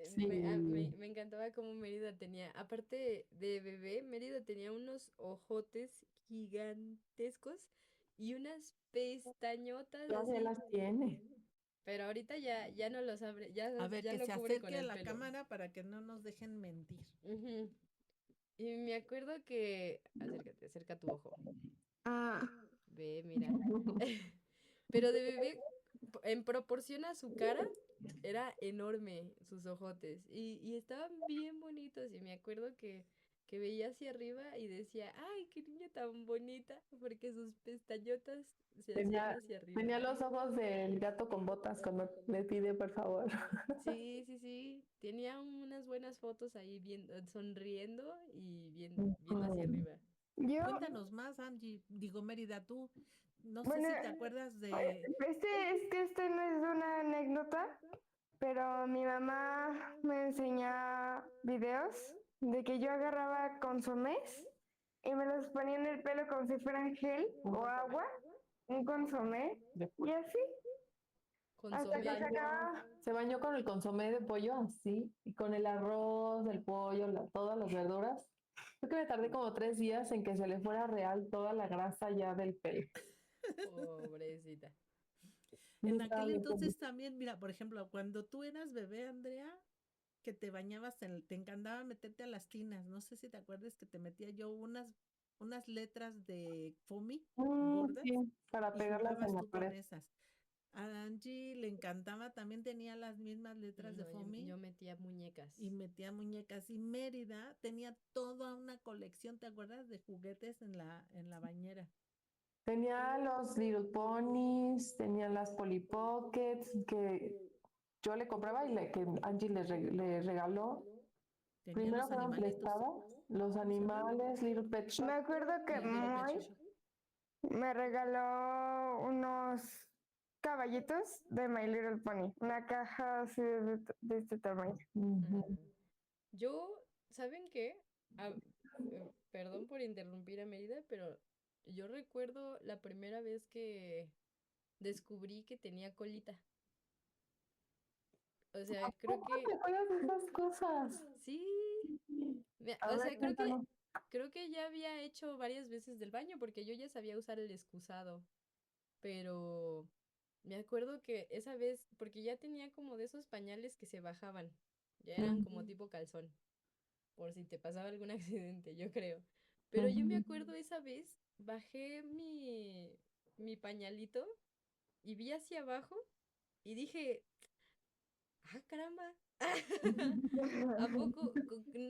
Sí. Me encantaba cómo Mérida tenía, aparte de bebé, Mérida tenía unos ojotes gigantescos y unas pestañotas Todavía así. las tiene. Pero ahorita ya no los abre, A ver, ya que lo se cubre con acerque a el la pelo. cámara para que no nos dejen mentir. Ujú. Y me acuerdo que, acércate, acerca tu ojo. Ah, Ve, mira. Pero de bebé, en proporción a su cara, era enorme sus ojotes. Y estaban bien bonitos. Y me acuerdo que que veía hacia arriba y decía, ay, qué niña tan bonita, porque sus pestañotas se hacían Tenía, hacia arriba. tenía los ojos del gato con botas cuando le pide por favor. Sí, sí, sí. Tenía unas buenas fotos ahí viendo, sonriendo y viendo hacia Ujú. arriba. Yo, Cuéntanos más, Angie. Digo, Mérida, tú, no sé bueno, si te acuerdas de... este no es una anécdota, pero mi mamá me enseñaba videos de que yo agarraba consomés y me los ponía en el pelo como si fueran gel o agua, un consomé, y así, hasta Consomé. que sacaba. Se bañó con el consomé de pollo así, y con el arroz, el pollo, todas las verduras. Creo que me tardé como 3 días en que se le fuera real toda la grasa ya del pelo. Pobrecita. Y En estaba aquel bien feliz. entonces también, mira, por ejemplo, cuando tú eras bebé, Andrea, que te bañabas, te encantaba meterte a las tinas. No sé si te acuerdas que te metía yo unas letras de foamy gordas Sí, para y pegarlas en jugabas la tú con pared. esas. A Angie le encantaba, también tenía las mismas letras de No, yo foamy metía muñecas. y metía muñecas. Y Mérida tenía toda una colección, ¿te acuerdas? De juguetes en la bañera. Tenía los Little Ponies, tenía las Polly Pockets que yo le compraba y que Angie le regaló. Tenía Primero los fueron animalitos. prestadas, los ¿Cómo se llaman? animales, Little Pet Shop. Me acuerdo que Little Pet Moy Shop. me regaló unos caballitos de My Little Pony, una caja así de este tamaño. Ujú. Yo, ¿saben qué? Ah, perdón por interrumpir a Mérida, pero yo recuerdo la primera vez que descubrí que tenía colita. O sea, creo ¿Cómo que te acuerdas de esas cosas? sí. A O ver, sea, cuéntanos. creo que ya había hecho varias veces del baño porque yo ya sabía usar el excusado. Pero me acuerdo que esa vez, porque ya tenía como de esos pañales que se bajaban. Ya eran como Ujú, tipo calzón, por si te pasaba algún accidente, yo creo. Pero yo me ujú. acuerdo esa vez, bajé mi pañalito y vi hacia abajo y dije, ah, caramba. ¿A poco?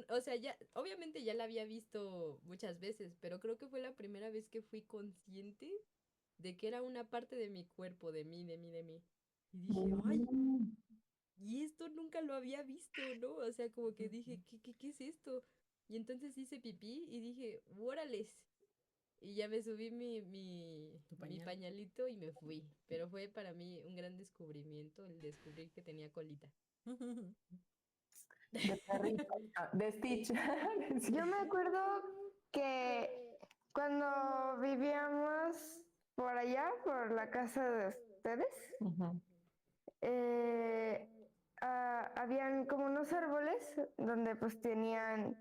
O sea, ya, obviamente ya la había visto muchas veces, pero creo que fue la primera vez que fui consciente de que era una parte de mi cuerpo, de mí, de mí, de mí. Y dije, ay, Mm. y esto nunca lo había visto, ¿no? O sea, como que dije, ¿qué es esto? Y entonces hice pipí y dije, órales. Y ya me subí Tu mi pañal. pañalito y me fui. Pero fue para mí un gran descubrimiento el descubrir que tenía colita. De perrito, de Stitch. Yo me acuerdo que cuando vivíamos por allá, por la casa de ustedes, Ujú. eh, habían como unos árboles donde pues tenían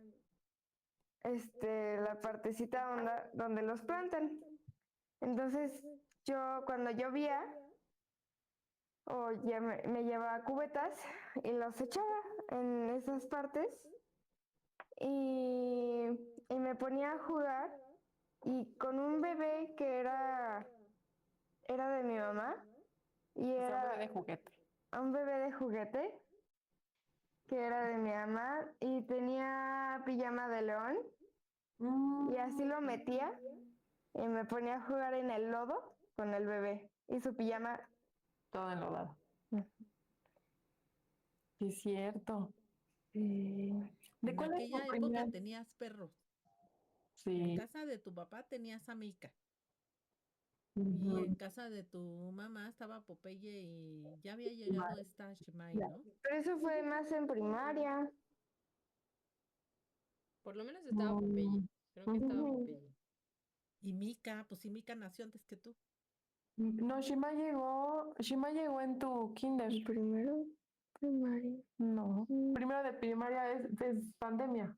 la partecita honda donde los plantan. Entonces yo cuando llovía o ya me llevaba cubetas y los echaba en esas partes y me ponía a jugar y con un bebé que era de mi mamá y O sea, un bebé era de juguete. un bebé de juguete que era de mi mamá y tenía pijama de león y así lo metía y me ponía a jugar en el lodo con el bebé y su pijama. Todo enlodado. Sí, es cierto. ¿De En cuál es tu aquella época primer? tenías perros. En Sí. casa de tu papá tenías a Mica. Y Ujú. en casa de tu mamá estaba Popeye y ya había llegado esta Shimai, Ya. ¿no? Pero eso fue más en primaria. Por lo menos estaba Popeye. Mm, Creo que estaba ujú. Ujú. Popeye. Y Mica, pues sí, Mica nació antes que tú. No, Shima llegó en tu kinder. El primero, primaria. No. Mm. Primero de primaria es pandemia.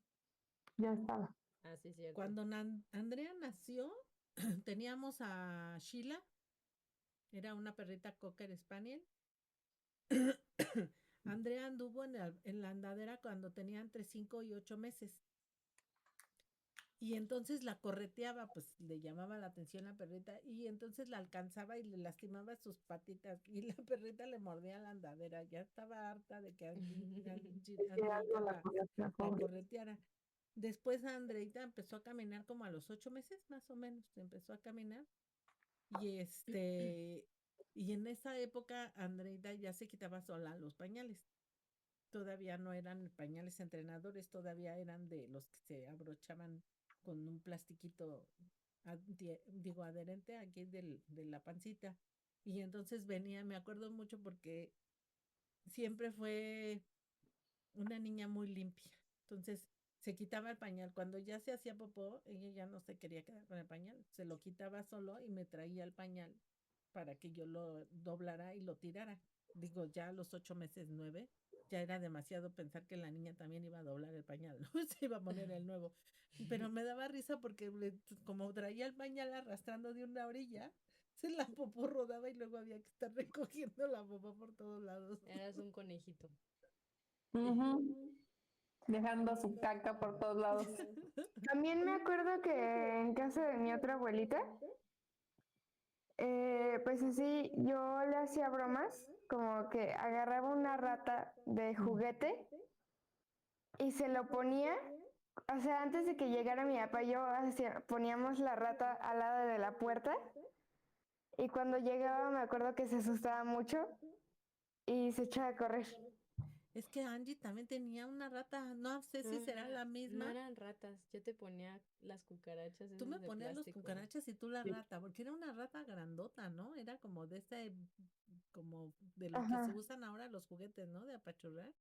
Ya estaba. Ah, sí, cierto. Cuando Andrea nació, teníamos a Sheila, era una perrita Cocker Spaniel. Andrea anduvo en la andadera cuando tenía entre 5 y 8 meses. Y entonces la correteaba, pues le llamaba la atención la perrita y entonces la alcanzaba y le lastimaba sus patitas y la perrita le mordía la andadera. Ya estaba harta de que Es que Andreita algo la la curiosidad, pobre. correteara. Después Andreita empezó a caminar como a los 8 meses, más o menos, empezó a caminar. Y y en esa época Andreita ya se quitaba sola los pañales. Todavía no eran pañales entrenadores, todavía eran de los que se abrochaban con un plastiquito, adherente aquí de la pancita. Y entonces venía, me acuerdo mucho porque siempre fue una niña muy limpia. Entonces se quitaba el pañal. Cuando ya se hacía popó, ella ya no se quería quedar con el pañal. Se lo quitaba solo y me traía el pañal para que yo lo doblara y lo tirara. Digo, ya a los 8 meses, 9, ya era demasiado pensar que la niña también iba a doblar el pañal, ¿no? Se iba a poner el nuevo. Pero me daba risa porque como traía el pañal arrastrando de una orilla, se la popó rodaba y luego había que estar recogiendo la popó por todos lados. Eras un conejito. Ujú. Dejando su caca por todos lados. También me acuerdo que en casa de mi otra abuelita, pues así yo le hacía bromas, como que agarraba una rata de juguete y se lo ponía, o sea, antes de que llegara mi papá, poníamos la rata al lado de la puerta y cuando llegaba me acuerdo que se asustaba mucho y se echaba a correr. Es que Angie también tenía una rata, no sé si será la No misma. eran ratas, yo te ponía las cucarachas Tú me esas de ponías los plástico. cucarachas y tú la Sí. rata, porque era una rata grandota, ¿no? Era como de como de lo que se Ajá. usan ahora los juguetes, ¿no? De apachurrar.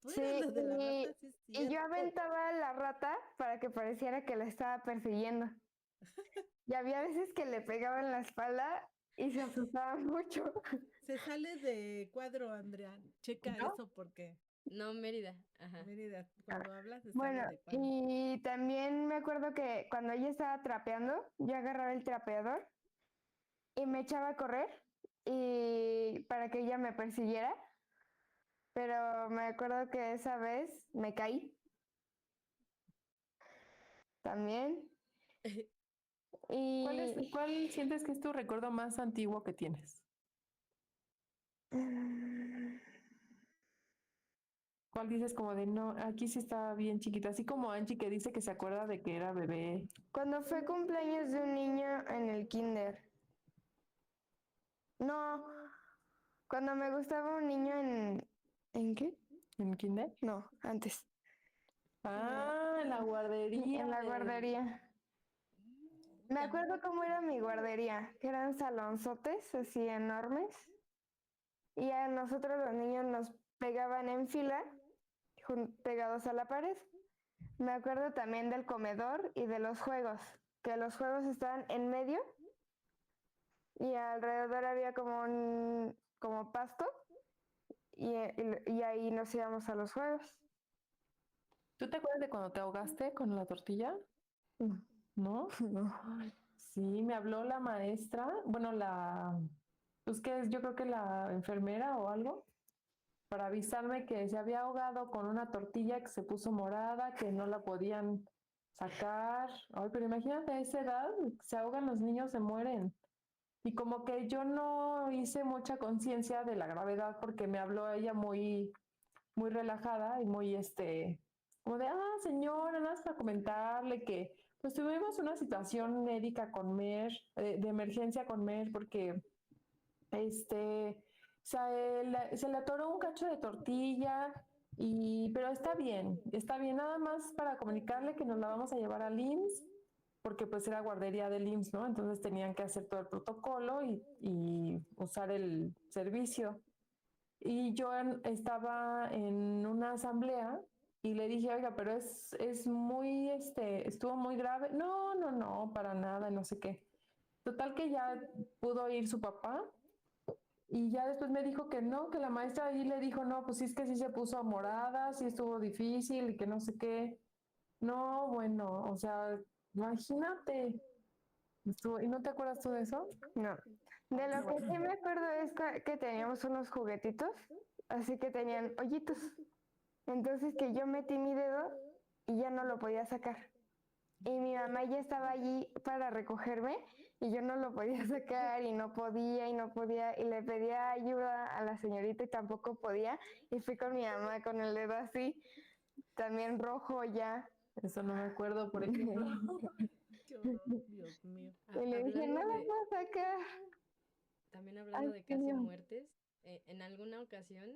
Tú Sí, eras la de la rata, sí es y yo cierto. aventaba la rata para que pareciera que la estaba persiguiendo. Y había veces que le pegaba en la espalda y se asustaba mucho. Se sale de cuadro, Andrea. Checa ¿No? eso porque, No, Mérida, ajá. Mérida, cuando hablas se Bueno, sale de cuadro. y también me acuerdo que cuando ella estaba trapeando, yo agarraba el trapeador y me echaba a correr y para que ella me persiguiera, pero me acuerdo que esa vez me caí también. Y ¿Cuál sientes que es tu recuerdo más antiguo que tienes? ¿Cuál dices como de no, aquí sí estaba bien chiquita? Así como Angie que dice que se acuerda de que era bebé. cuando fue cumpleaños de un niño en el kinder. No, cuando me gustaba un niño ¿En qué? ¿En kinder? No, antes. Ah, en la guardería. En la guardería. Me acuerdo cómo era mi guardería, que eran salonzotes así enormes. Y a nosotros los niños nos pegaban en fila, pegados a la pared. Me acuerdo también del comedor y de los juegos, que los juegos estaban en medio y alrededor había como pasto y ahí nos íbamos a los juegos. ¿Tú te acuerdas de cuando te ahogaste con la tortilla? Mm. ¿No? No. Ay, sí, me habló la maestra, bueno, pues que es, yo creo que la enfermera o algo, para avisarme que se había ahogado con una tortilla que se puso morada, que no la podían sacar. Ay, pero imagínate a esa edad, se ahogan los niños, se mueren. Y como que yo no hice mucha conciencia de la gravedad porque me habló ella muy relajada y muy como de, señora, nada más para comentarle que pues tuvimos una situación médica con Mer, de emergencia con Mer, porque se le atoró un cacho de tortilla, pero está bien, nada más para comunicarle que nos la vamos a llevar al IMSS, porque pues era guardería del IMSS, ¿no? Entonces tenían que hacer todo el protocolo y usar el servicio. Y yo estaba en una asamblea y le dije, oiga, pero es muy, estuvo muy grave. No, no, no, para nada, no sé qué. Total que ya pudo ir su papá y ya después me dijo que no, que la maestra ahí le dijo, no, pues sí es que sí se puso morada, sí estuvo difícil y que no sé qué. No, bueno, o sea, imagínate. ¿Y no te acuerdas tú de eso? No. De lo que sí me acuerdo es que teníamos unos juguetitos, así que tenían hoyitos. Entonces que yo metí mi dedo y ya no lo podía sacar. Y mi mamá ya estaba allí para recogerme y yo no lo podía sacar y no podía y no podía y le pedía ayuda a la señorita y tampoco podía y fui con mi mamá con el dedo así, también rojo ya. Eso no me acuerdo, por ejemplo. Qué horror, Dios mío. Y le dije, Hablando nada de, más acá. también Ay, hablando de qué casi miedo. muertes, en alguna ocasión,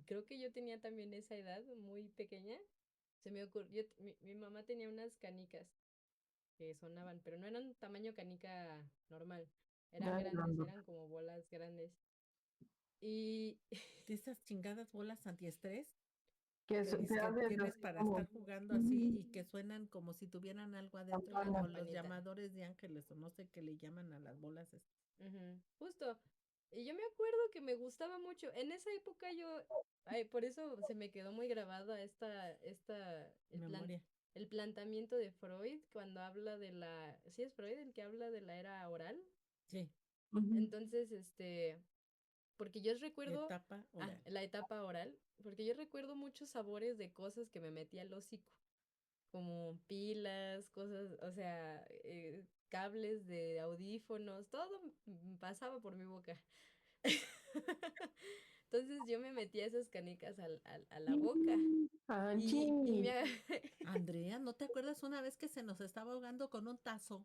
creo que yo tenía también esa edad muy pequeña, se me ocurrió, mi mamá tenía unas canicas que sonaban, pero no eran tamaño canica normal, eran Ya, grandes, eran como bolas grandes. Y De esas chingadas bolas antiestrés que que dices te que haces tienes así para como... estar jugando así y que suenan como si tuvieran algo adentro, Campana. como los campanita. llamadores de ángeles o no sé qué le llaman a las bolas. Ujú, justo. Y yo me acuerdo que me gustaba mucho. En esa época yo, ay, por eso se me quedó muy grabada Memoria. el planteamiento de Freud cuando habla de la, sí es Freud el que habla de la era oral. Sí, Ujú. Entonces, porque yo recuerdo, etapa oral. la etapa oral, porque yo recuerdo muchos sabores de cosas que me metía al hocico, como pilas, cosas, o sea, cables de audífonos, todo pasaba por mi boca. Entonces yo me metía esas canicas a la boca y Angie. me... Andrea, ¿no te acuerdas una vez que se nos estaba ahogando con un tazo?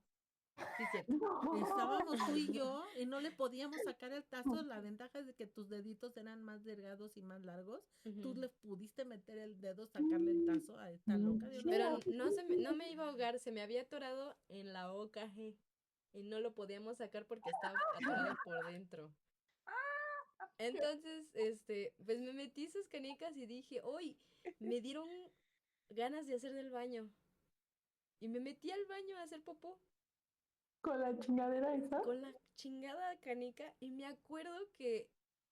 Sí, cierto. No. Estábamos tú y yo y no le podíamos sacar el tazo. La ventaja es de que tus deditos eran más delgados y más largos. Tú Ujú. le pudiste meter el dedo, sacarle el tazo a esta loca. Yo no sé Pero por qué. no me iba a ahogar, se me había atorado en la boca G, y no lo podíamos sacar porque estaba atorado por dentro. Entonces, pues me metí esas canicas y dije, hoy me dieron ganas de hacer del baño. Y me metí al baño a hacer popó Con la chingadera esa. con la chingada canica y me acuerdo que,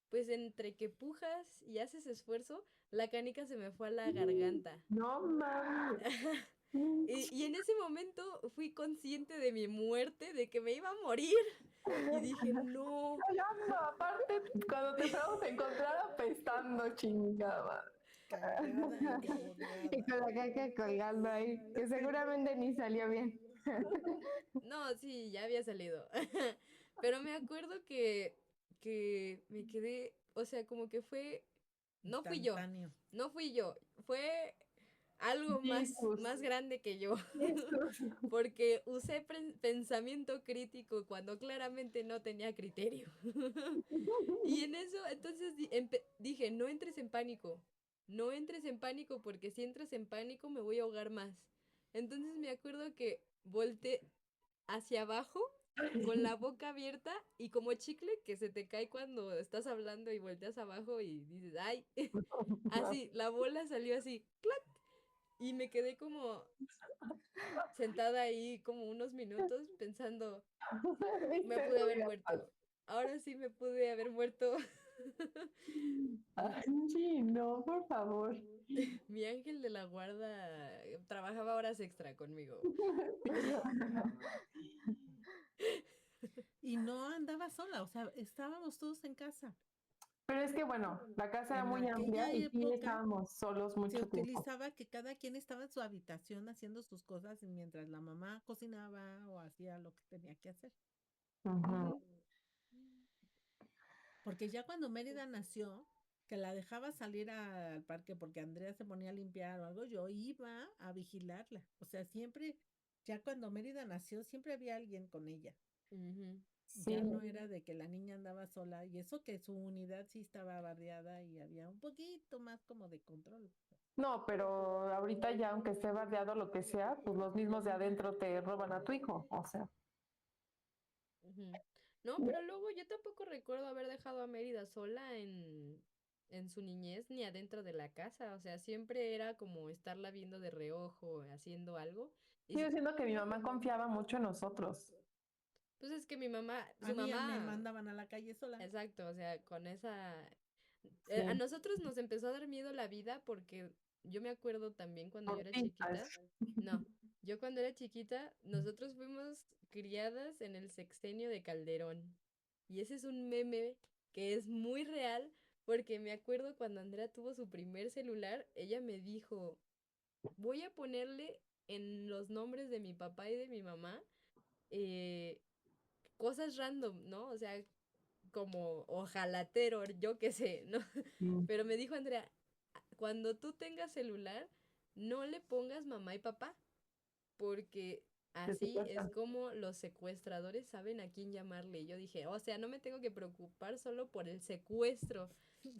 pues entre que pujas y haces esfuerzo, la canica se me fue a la garganta. No mames. Y en ese momento fui consciente de mi muerte, de que me iba a morir. Y dije, no. Cagando, aparte, cuando te fuéramos a encontrar apestando, chingada. Cagada y Y con colgada. la caca colgando ahí, que seguramente ni salió bien. No, sí, ya había salido. Pero me acuerdo que me quedé, o sea, como que fue, no fui yo, Instantáneo. no fui yo, fue algo Jesus. más grande que yo. Jesus. Porque usé pensamiento crítico cuando claramente no tenía criterio. Y en eso, entonces dije, no entres en pánico, no entres en pánico porque si entras en pánico me voy a ahogar más. Entonces me acuerdo que volteé hacia abajo con la boca abierta y como chicle que se te cae cuando estás hablando y volteas abajo y dices, ay, así, la bola salió así, ¡clac! Y me quedé como sentada ahí como unos minutos pensando, me ¿Viste? pude haber muerto. Ahora sí me pude haber muerto. Angie, no, por favor. Mi ángel de la guarda trabajaba horas extra conmigo. Y no andaba sola, o sea, estábamos todos en casa. Pero es que bueno, la casa era En muy aquella amplia y sí época estábamos solos se mucho tiempo. utilizaba que cada quien estaba en su habitación haciendo sus cosas mientras la mamá cocinaba o hacía lo que tenía que hacer. Ujú. Ujú. Porque ya cuando Mérida nació, que la dejaba salir al parque porque Andrea se ponía a limpiar o algo, yo iba a vigilarla. O sea, siempre, ya cuando Mérida nació, siempre había alguien con ella. Ujú. Ya Sí, no era de que la niña andaba sola y eso que su unidad sí estaba bardeada y había un poquito más como de control. no, pero ahorita ya aunque esté bardeado lo que sea, pues los mismos de adentro te roban a tu hijo, o sea. Ujú. No, pero luego yo tampoco recuerdo haber dejado a Mérida sola en su niñez ni adentro de la casa. O sea, siempre era como estarla viendo de reojo, haciendo algo. Y Sigo diciendo que mi mamá confiaba mucho en nosotros. pues es que mi mamá, A su mí me mamá, mandaban a la calle sola. exacto, o sea, con esa... a Sí, nosotros nos empezó a dar miedo la vida porque yo me acuerdo también cuando yo por era ti. chiquita, no, yo cuando era chiquita, nosotros fuimos criadas en el sexenio de Calderón. Y ese es un meme que es muy real porque me acuerdo cuando Andrea tuvo su primer celular, ella me dijo, voy a ponerle en los nombres de mi papá y de mi mamá eh, cosas random, ¿no? O sea, como ojalatero, yo qué sé, ¿no? Mm. Pero me dijo Andrea, cuando tú tengas celular, no le pongas mamá y papá, porque Te así es secuestran. como los secuestradores saben a quién llamarle. Y yo dije, o sea, no me tengo que preocupar solo por el secuestro,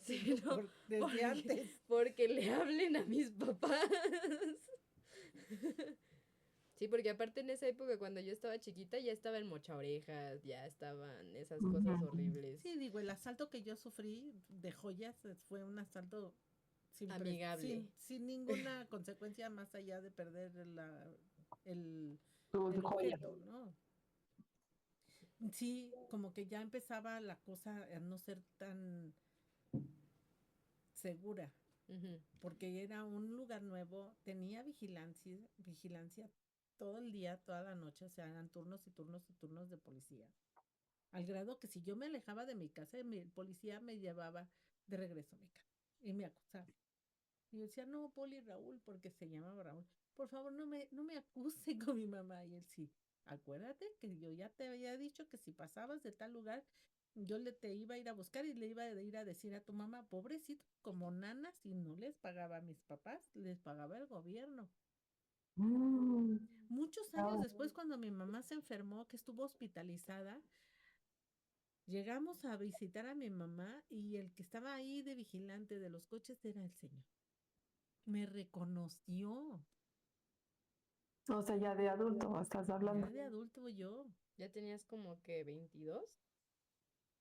sino Desde porque, antes. porque le hablen a mis papás. Sí, porque aparte en esa época cuando yo estaba chiquita ya estaba el mocha orejas, ya estaban esas cosas Ujú. horribles, Sí, digo, el asalto que yo sufrí de joyas fue un asalto amigable. sin ninguna consecuencia más allá de perder el, Tus el joyas. objeto, ¿no? Sí, como que ya empezaba la cosa a no ser tan segura, Ujú, porque era un lugar nuevo, tenía vigilancia todo el día, toda la noche, o sea, eran turnos y turnos y turnos de policía. Al grado que si yo me alejaba de mi casa, el policía me llevaba de regreso a mi casa y me acusaba. Y yo decía, no, Poli Raúl, porque se llamaba Raúl, por favor no me acuse con mi mamá. Y él sí, acuérdate que yo ya te había dicho que si pasabas de tal lugar, yo te iba a ir a buscar y le iba a ir a decir a tu mamá, pobrecito, como nanas, y no les pagaba a mis papás, les pagaba el gobierno. Mm, Muchos años wow. después, cuando mi mamá se enfermó, que estuvo hospitalizada, llegamos a visitar a mi mamá y el que estaba ahí de vigilante de los coches era el señor. Me reconoció. O sea, ya de adulto estás Ya hablando. de adulto yo. ya tenías como que 22.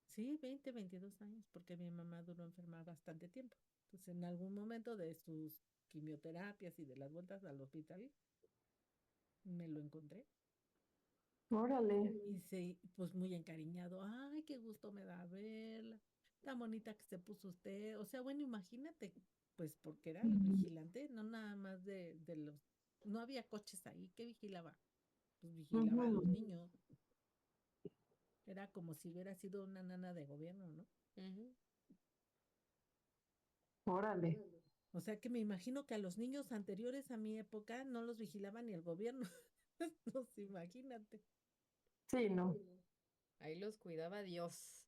Sí, 20, 22 años, porque mi mamá duró enferma bastante tiempo. Entonces, en algún momento de sus quimioterapias y de las vueltas al hospital, me lo encontré. Órale. Y se, pues muy encariñado. Ay, qué gusto me da verla. Tan bonita que se puso usted. O sea, bueno, imagínate, pues porque era el Mm, vigilante, no nada más de los... No había coches ahí. ¿Qué vigilaba? Pues vigilaba a los ujú. niños. Era como si hubiera sido una nana de gobierno, ¿no? Ujú. Órale. O sea que me imagino que a los niños anteriores a mi época no los vigilaba ni el gobierno. No, sé, imagínate. Sí, no. Ahí los cuidaba Dios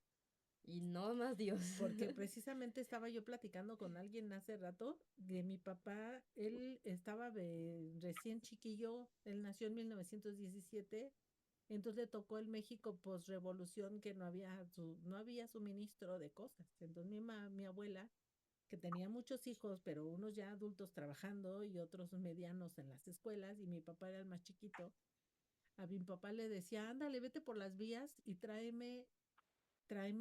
y no más Dios. Porque precisamente estaba yo platicando con alguien hace rato de mi papá. Él estaba recién chiquillo, él nació en 1917, entonces le tocó el México posrevolución que no había suministro de cosas. Entonces mi abuela, que tenía muchos hijos, pero unos ya adultos trabajando y otros medianos en las escuelas, y mi papá era el más chiquito, a mi papá le decía, ándale, vete por las vías y tráeme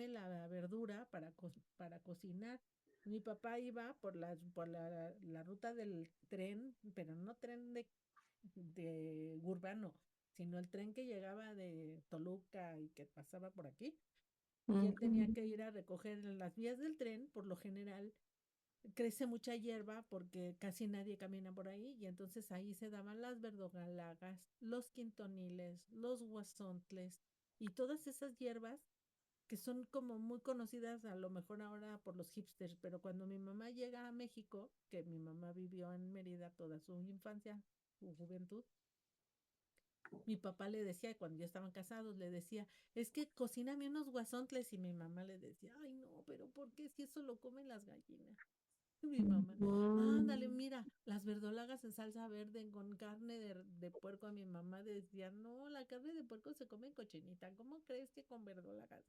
la verdura para cocinar. Mi papá iba la ruta del tren, pero no tren de urbano, sino el tren que llegaba de Toluca y que pasaba por aquí. Y él tenía Ujú. que ir a recoger en las vías del tren, por lo general, crece mucha hierba porque casi nadie camina por ahí y entonces ahí se daban las verdogalagas, los quintoniles, los guasontles y todas esas hierbas que son como muy conocidas a lo mejor ahora por los hipsters, pero cuando mi mamá llega a México, que mi mamá vivió en Mérida toda su infancia, su juventud, mi papá le decía, cuando ya estaban casados, le decía, es que cocíname unos guasontles y mi mamá le decía, ay no, pero ¿por qué si eso lo comen las gallinas? Mi mamá, ándale, Mm, mira, las verdolagas en salsa verde con carne de puerco. A mi mamá decía, no, la carne de puerco se come en cochinita. ¿Cómo crees que con verdolagas?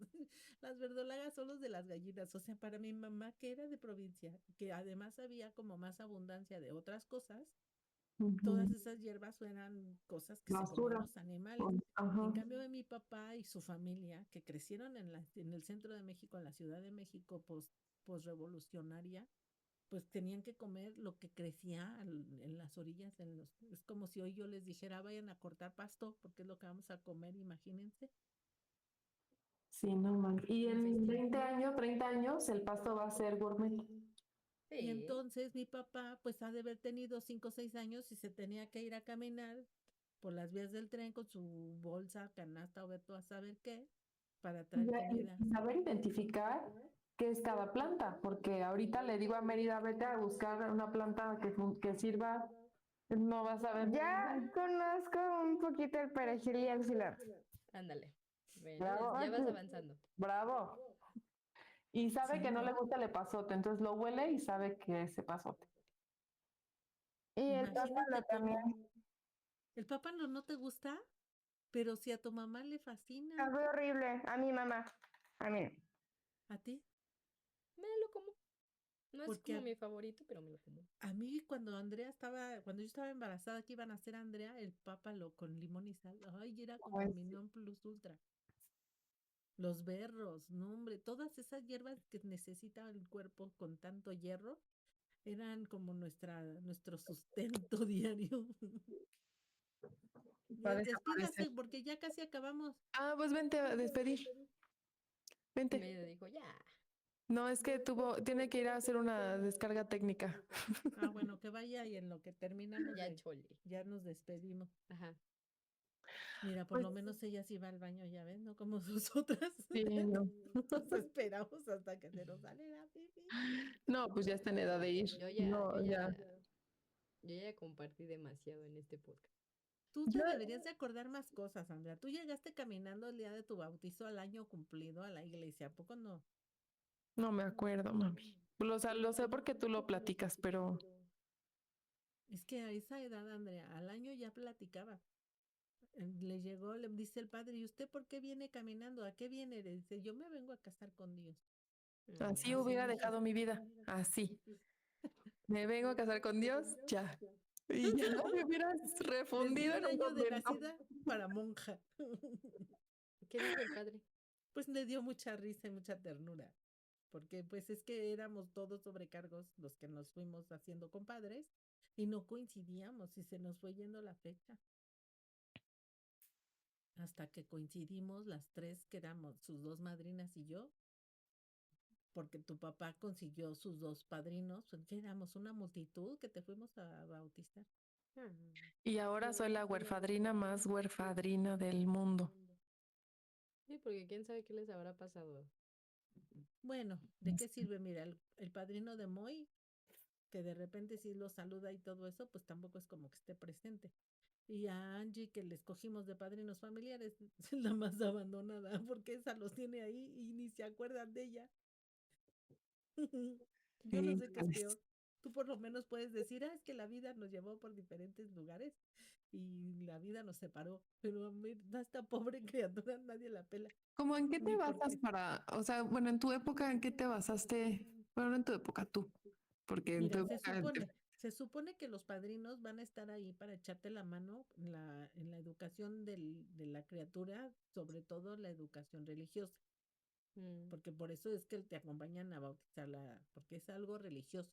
Las verdolagas son los de las gallinas. O sea, para mi mamá, que era de provincia, que además había como más abundancia de otras cosas, todas ujú. esas hierbas eran cosas que se comían Basura. los animales. En Ajá. cambio, de mi papá y su familia, que crecieron en el centro de México, en la Ciudad de México, post-revolucionaria, pues tenían que comer lo que crecía en las orillas. Es como si hoy yo les dijera, vayan a cortar pasto, porque es lo que vamos a comer, imagínense. Sí, no manches. Y Un en festín. 20 años, 30 años, el pasto va a ser gourmet. Y Sí. entonces mi papá, pues ha de haber tenido 5 o 6 años y se tenía que ir a caminar por las vías del tren con su bolsa, canasta o veto a saber qué, para traer comida. Y saber identificar qué es cada planta, porque ahorita le digo a Mérida, vete a buscar una planta que sirva, no vas a ver. Ya conozco un poquito el perejil y el cilantro. Ándale. Bueno, Bravo, ya vas avanzando. bravo. Y sabe Sí, que no le ¿no? gusta el epazote, entonces lo huele y sabe que es epazote. Y el Imagínate también. cómo. ¿El pápalo no te gusta? Pero si a tu mamá le fascina, Sabe horrible. A mi mamá. A mí no. ¿a ti? Me lo como. No es Porque como mi favorito, pero me lo como. a mí cuando yo estaba embarazada que iban a hacer Andrea, el pápalo con limón y sal, ay, era como Ay, mi non plus ultra. Los berros, no hombre, todas esas hierbas que necesita el cuerpo con tanto hierro eran como nuestro sustento diario. Va a Despídase desaparecer. porque ya casi acabamos. Ah, pues vente a despedir. Vente. Me dijo, ya. No, es que tiene que ir a hacer una descarga técnica. Ah, bueno, que vaya y en lo que terminamos Ya chole. ya nos despedimos. Ajá. Mira, por Pues lo menos ella sí va al baño, ya ves, no como nosotras. sí, no. Nos esperamos hasta que se nos sale la pipí. No, pues ya está en edad de ir. No, ya. Yo ya compartí demasiado en este podcast. Tú Yo te deberías de acordar más cosas, Andrea. Tú llegaste caminando el día de tu bautizo al año cumplido a la iglesia, ¿a poco no? no me acuerdo, mami. Lo sé porque tú lo platicas, pero Es que a esa edad, Andrea, al año ya platicaba. Le llegó, le dice el padre, ¿y usted por qué viene caminando? ¿A qué viene? Le dice, yo me vengo a casar con Dios. así Así hubiera dijiste. dejado mi vida. Así. Me vengo a casar con Dios, ya. Y ya me hubieras Les refundido dio en el un año de convento. nacida para monja. ¿Qué dijo el padre? Pues le dio mucha risa y mucha ternura, porque pues es que éramos todos sobrecargos los que nos fuimos haciendo compadres y no coincidíamos y se nos fue yendo la fecha. Hasta que coincidimos las tres que éramos sus dos madrinas y yo, porque tu papá consiguió sus dos padrinos, pues ya éramos una multitud que te fuimos a bautizar. Y ahora soy la huerfadrina más huerfadrina del mundo. Sí, porque quién sabe qué les habrá pasado. Bueno, ¿de qué sirve? Mira, el padrino de Moy, que de repente sí lo saluda y todo eso, pues tampoco es como que esté presente. Y a Angie, que le escogimos de padrinos familiares, es la más abandonada, porque esa los tiene ahí y ni se acuerdan de ella. Yo no sé qué es peor. Tú por lo menos puedes decir, es que la vida nos llevó por diferentes lugares y la vida nos separó, pero a esta pobre criatura nadie la pela. ¿Cómo en qué te Ni basas porque, o sea, bueno, en tu época, ¿en qué te basaste? Bueno, no en tu época tú, porque en tu mira, época, se supone que los padrinos van a estar ahí para echarte la mano en la educación de la criatura, sobre todo la educación religiosa. Mm. Porque por eso es que te acompañan a bautizarla, porque es algo religioso.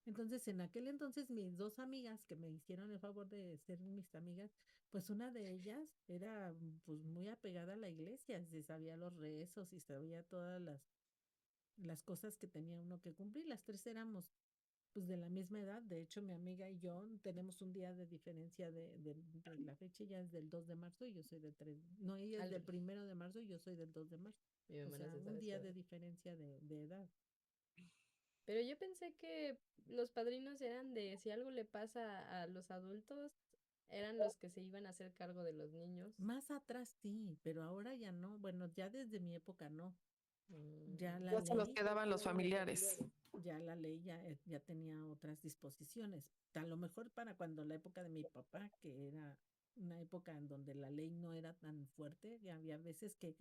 Entonces, en aquel entonces, mis dos amigas que me hicieron el favor de ser mis amigas, pues una de ellas era pues muy apegada a la iglesia, se sabía los rezos y sabía todas las cosas que tenía uno que cumplir. Las tres éramos pues de la misma edad, de hecho mi amiga y yo tenemos un día de diferencia de la fecha, ella es del 2 de marzo y yo soy del 3, no, ella es del 1 de marzo y yo soy del 2 de marzo, Mi o mamá sea, no se un sabe día esa de edad. diferencia de edad. Pero yo pensé que los padrinos eran de si algo le pasa a los adultos, eran los que se iban a hacer cargo de los niños. Más atrás sí, pero ahora ya no, bueno, ya desde mi época no, ya Mm. la ya se los ley, quedaban los familiares. ya tenía otras disposiciones, a lo mejor para cuando la época de mi papá, que era una época en donde la ley no era tan fuerte, ya había veces que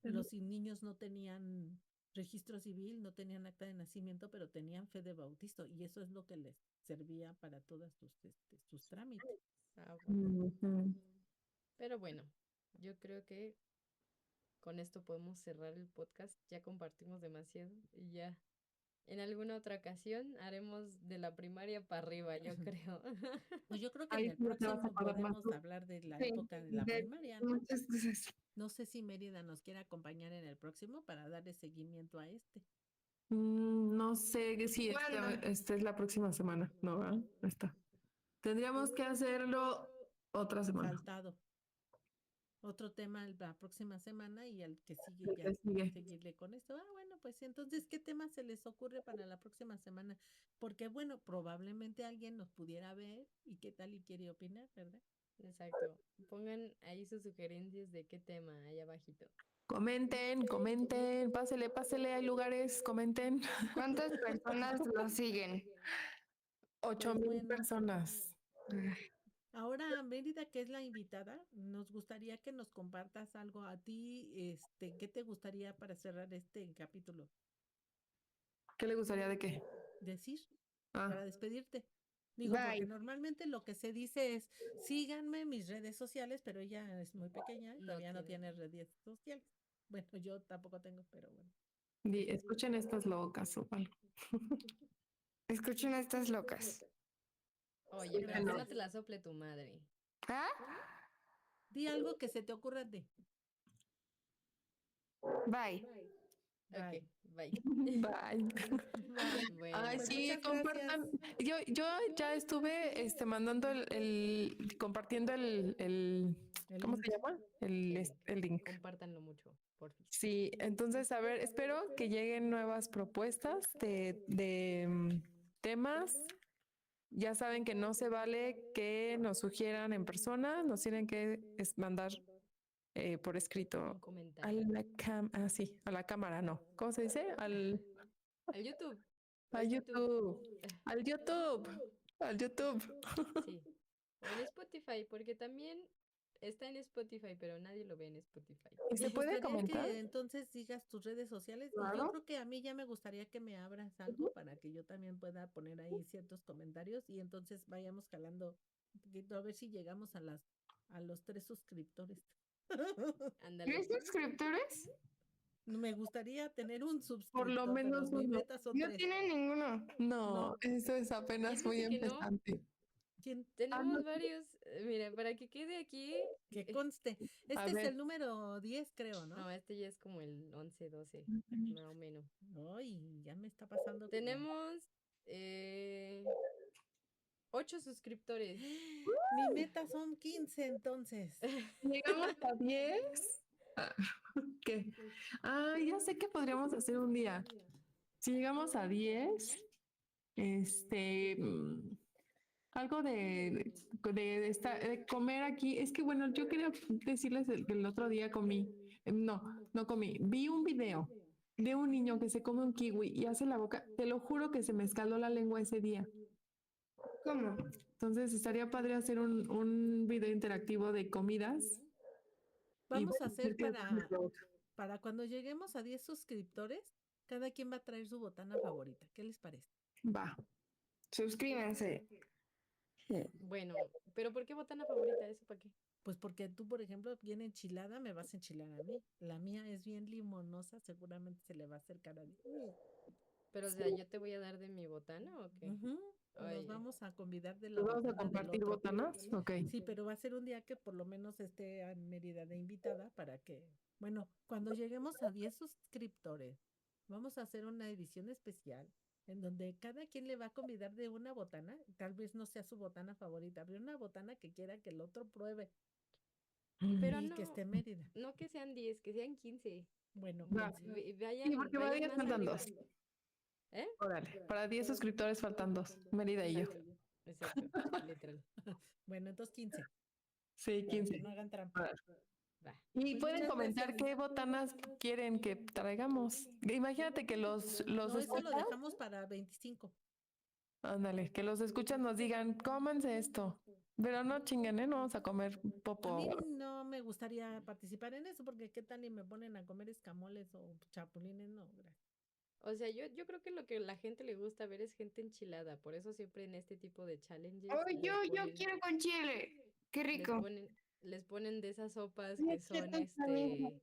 los niños no tenían registro civil, no tenían acta de nacimiento, pero tenían fe de bautizo y eso es lo que les servía para todos sus trámites. Ah, bueno. Ujú. Pero bueno, yo creo que con esto podemos cerrar el podcast. Ya compartimos demasiado y ya en alguna otra ocasión haremos de la primaria para arriba, yo creo. Pues yo creo que en Ahí el sí ya te vas a próximo acordar más podemos tú. hablar de la Sí, época de la de primaria, ¿no? muchas cosas. No sé si Mérida nos quiere acompañar en el próximo para darle seguimiento a este. No sé si ¿Cuándo? esta es la próxima semana. No, ¿verdad? No está. Tendríamos que hacerlo otra semana. Saltado. Otro tema la próxima semana y al que sigue El ya que sigue. seguirle con esto. Ah, bueno, pues entonces, ¿qué tema se les ocurre para la próxima semana? Porque, bueno, probablemente alguien nos pudiera ver y qué tal y quiere opinar, ¿verdad? Exacto. Pongan ahí sus sugerencias de qué tema ahí abajito. Comenten, pásele, hay lugares, comenten. ¿Cuántas personas lo siguen? 8,000 bueno. personas. Ahora, Mérida, que es la invitada, nos gustaría que nos compartas algo a ti, ¿qué te gustaría para cerrar este capítulo? ¿Qué le gustaría de qué? Decir, Ah, para despedirte. Digo, porque Bye. normalmente lo que se dice es, síganme en mis redes sociales, pero ella es muy pequeña y No todavía no tiene. tiene redes sociales. Bueno, yo tampoco tengo, pero bueno. escuchen estas locas o algo. Escuchen a estas locas. Oye, pero que Gracias. no te la sople tu madre. ¿Ah? Di algo que se te ocurra de. Bye. Bye. Ok, bye. Bye. Bye. Bueno, Ay, Pues sí, muchas compartan. gracias. Yo ya estuve mandando compartiendo El ¿cómo se link. llama? el link. El link. Compártanlo mucho, por favor. Sí, entonces, a ver, espero que lleguen nuevas propuestas de temas. Ya saben que no se vale que nos sugieran en persona, nos tienen que mandar por Un escrito a comentario. la a la cámara, no. ¿Cómo se dice? Al YouTube. A Al YouTube. YouTube, al YouTube, al YouTube. Sí. O en Spotify, porque también está en Spotify, pero nadie lo ve en Spotify. ¿Y se Nos puede gustaría comentar? que entonces digas tus redes sociales y yo Claro. creo que a mí ya me gustaría que me abras algo para que yo también pueda poner ahí ciertos comentarios y entonces vayamos jalando un poquito a ver si llegamos a los 3 suscriptores. Ándale. ¿3 suscriptores? Me gustaría tener un Por lo suscriptor, pero menos mi uno. meta son No 3. tiene ninguno. No, No, eso es apenas muy Fíjate que no. empezante. ¿quién? No, Tenemos varios. Mira, para que quede aquí. Que conste. a Este es ver. el número 10, creo, ¿no? No, este ya es como el 11, 12, más o menos. Ay, ya me está pasando. Tenemos 8 suscriptores. Mi meta son 15, entonces. Llegamos a 10. Ah, ¿Qué? Ah, ya sé que podríamos hacer un día. Si llegamos a 10, algo de comer aquí. Es que bueno, yo quería decirles que el otro día comí, no comí, vi un video de un niño que se come un kiwi y hace la boca, te lo juro que se me escaldó la lengua ese día. ¿Cómo? Entonces estaría padre hacer un video interactivo de comidas. Vamos a hacer ver para cuando lleguemos a 10 suscriptores, cada quien va a traer su botana favorita. ¿Qué les parece? va. Suscríbanse. Bueno, pero ¿por qué botana favorita? ¿Eso para qué? Pues porque tú, por ejemplo, bien enchilada, me vas a enchilar a mí. La mía es bien limonosa, seguramente se le va a acercar a mí. Pero, o sea, ¿yo te voy a dar de mi botana o qué? Ujú. Nos Ay, vamos a convidar de la ¿Nos vamos a botana del compartir otro. botanas? Ok. Sí, pero va a ser un día que por lo menos esté a Mérida de invitada para que, bueno, cuando lleguemos a 10 suscriptores, vamos a hacer una edición especial en donde cada quien le va a convidar de una botana, tal vez no sea su botana favorita, pero una botana que quiera que el otro pruebe pero y que no, esté en Mérida. no que sean 10, que sean 15. Bueno, Va. 15. Sí, Vayan, porque vayan vayan más faltan arriba. 2. ¿Eh? Órale. Para 10 suscriptores faltan 2. Mérida y yo. Exacto, literal. Bueno, entonces 15, Sí, para que 15. no hagan trampa. Órale. Va. Y Pues pueden muchas comentar gracias. qué botanas quieren que traigamos. Imagínate que los No, eso lo escuchas, dejamos para 25. ándale, que los escuchas nos digan, cómanse esto. Pero no chinguen, ¿eh? No vamos a comer A popo. mí no me gustaría participar en eso porque qué tal y me ponen a comer escamoles o chapulines, no, gracias. O sea, yo creo que lo que la gente le gusta ver es gente enchilada. Por eso siempre en este tipo de challenges Oh, les yo ponen, quiero con chile. Qué les rico. ponen, les ponen de esas sopas Ay, que qué son tal también.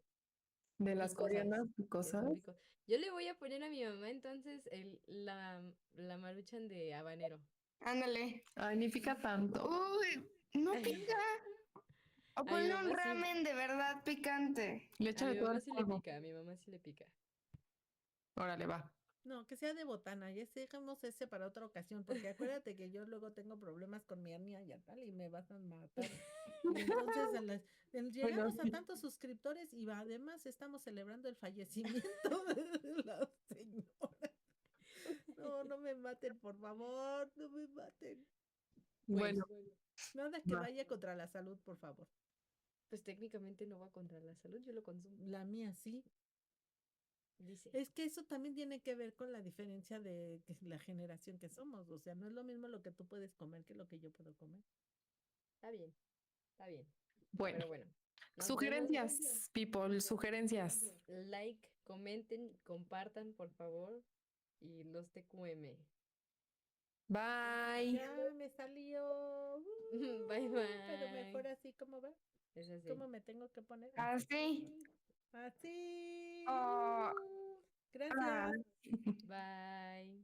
De las picosas, coreanas que cosas. son picosas. Yo le voy a poner a mi mamá entonces la maruchan de habanero. Ándale. Ay, ni pica tanto. Uy, no pica. O A mi ponle un mamá sí, ramen de verdad picante. Le a échale mi todo mamá el sí le polvo. pica, a mi mamá sí le pica. Órale, va. No, que sea de botana, ya dejemos ese para otra ocasión, porque acuérdate que yo luego tengo problemas con mi hernia y tal, y me vas a matar. Y entonces Bueno, llegamos a sí. tantos suscriptores y además estamos celebrando el fallecimiento de la señora. No, no me maten, por favor, no me maten. Bueno, Nada que va. vaya contra la salud, por favor. Pues técnicamente no va contra la salud, yo lo consumo. La mía sí. Dice, Es que eso también tiene que ver con la diferencia de la generación que somos. O sea, no es lo mismo lo que tú puedes comer que lo que yo puedo comer. está bien, está bien. Bueno, Pero bueno, nos vemos. sugerencias, people, sugerencias. Like, comenten, compartan, por favor. Y los TQM. Bye. Ya me salió. Bye, Pero mejor bye. así, ¿cómo va? Es así. ¿Cómo me tengo que poner? Así. Así. Oh, ah. Gracias. Bye. Bye.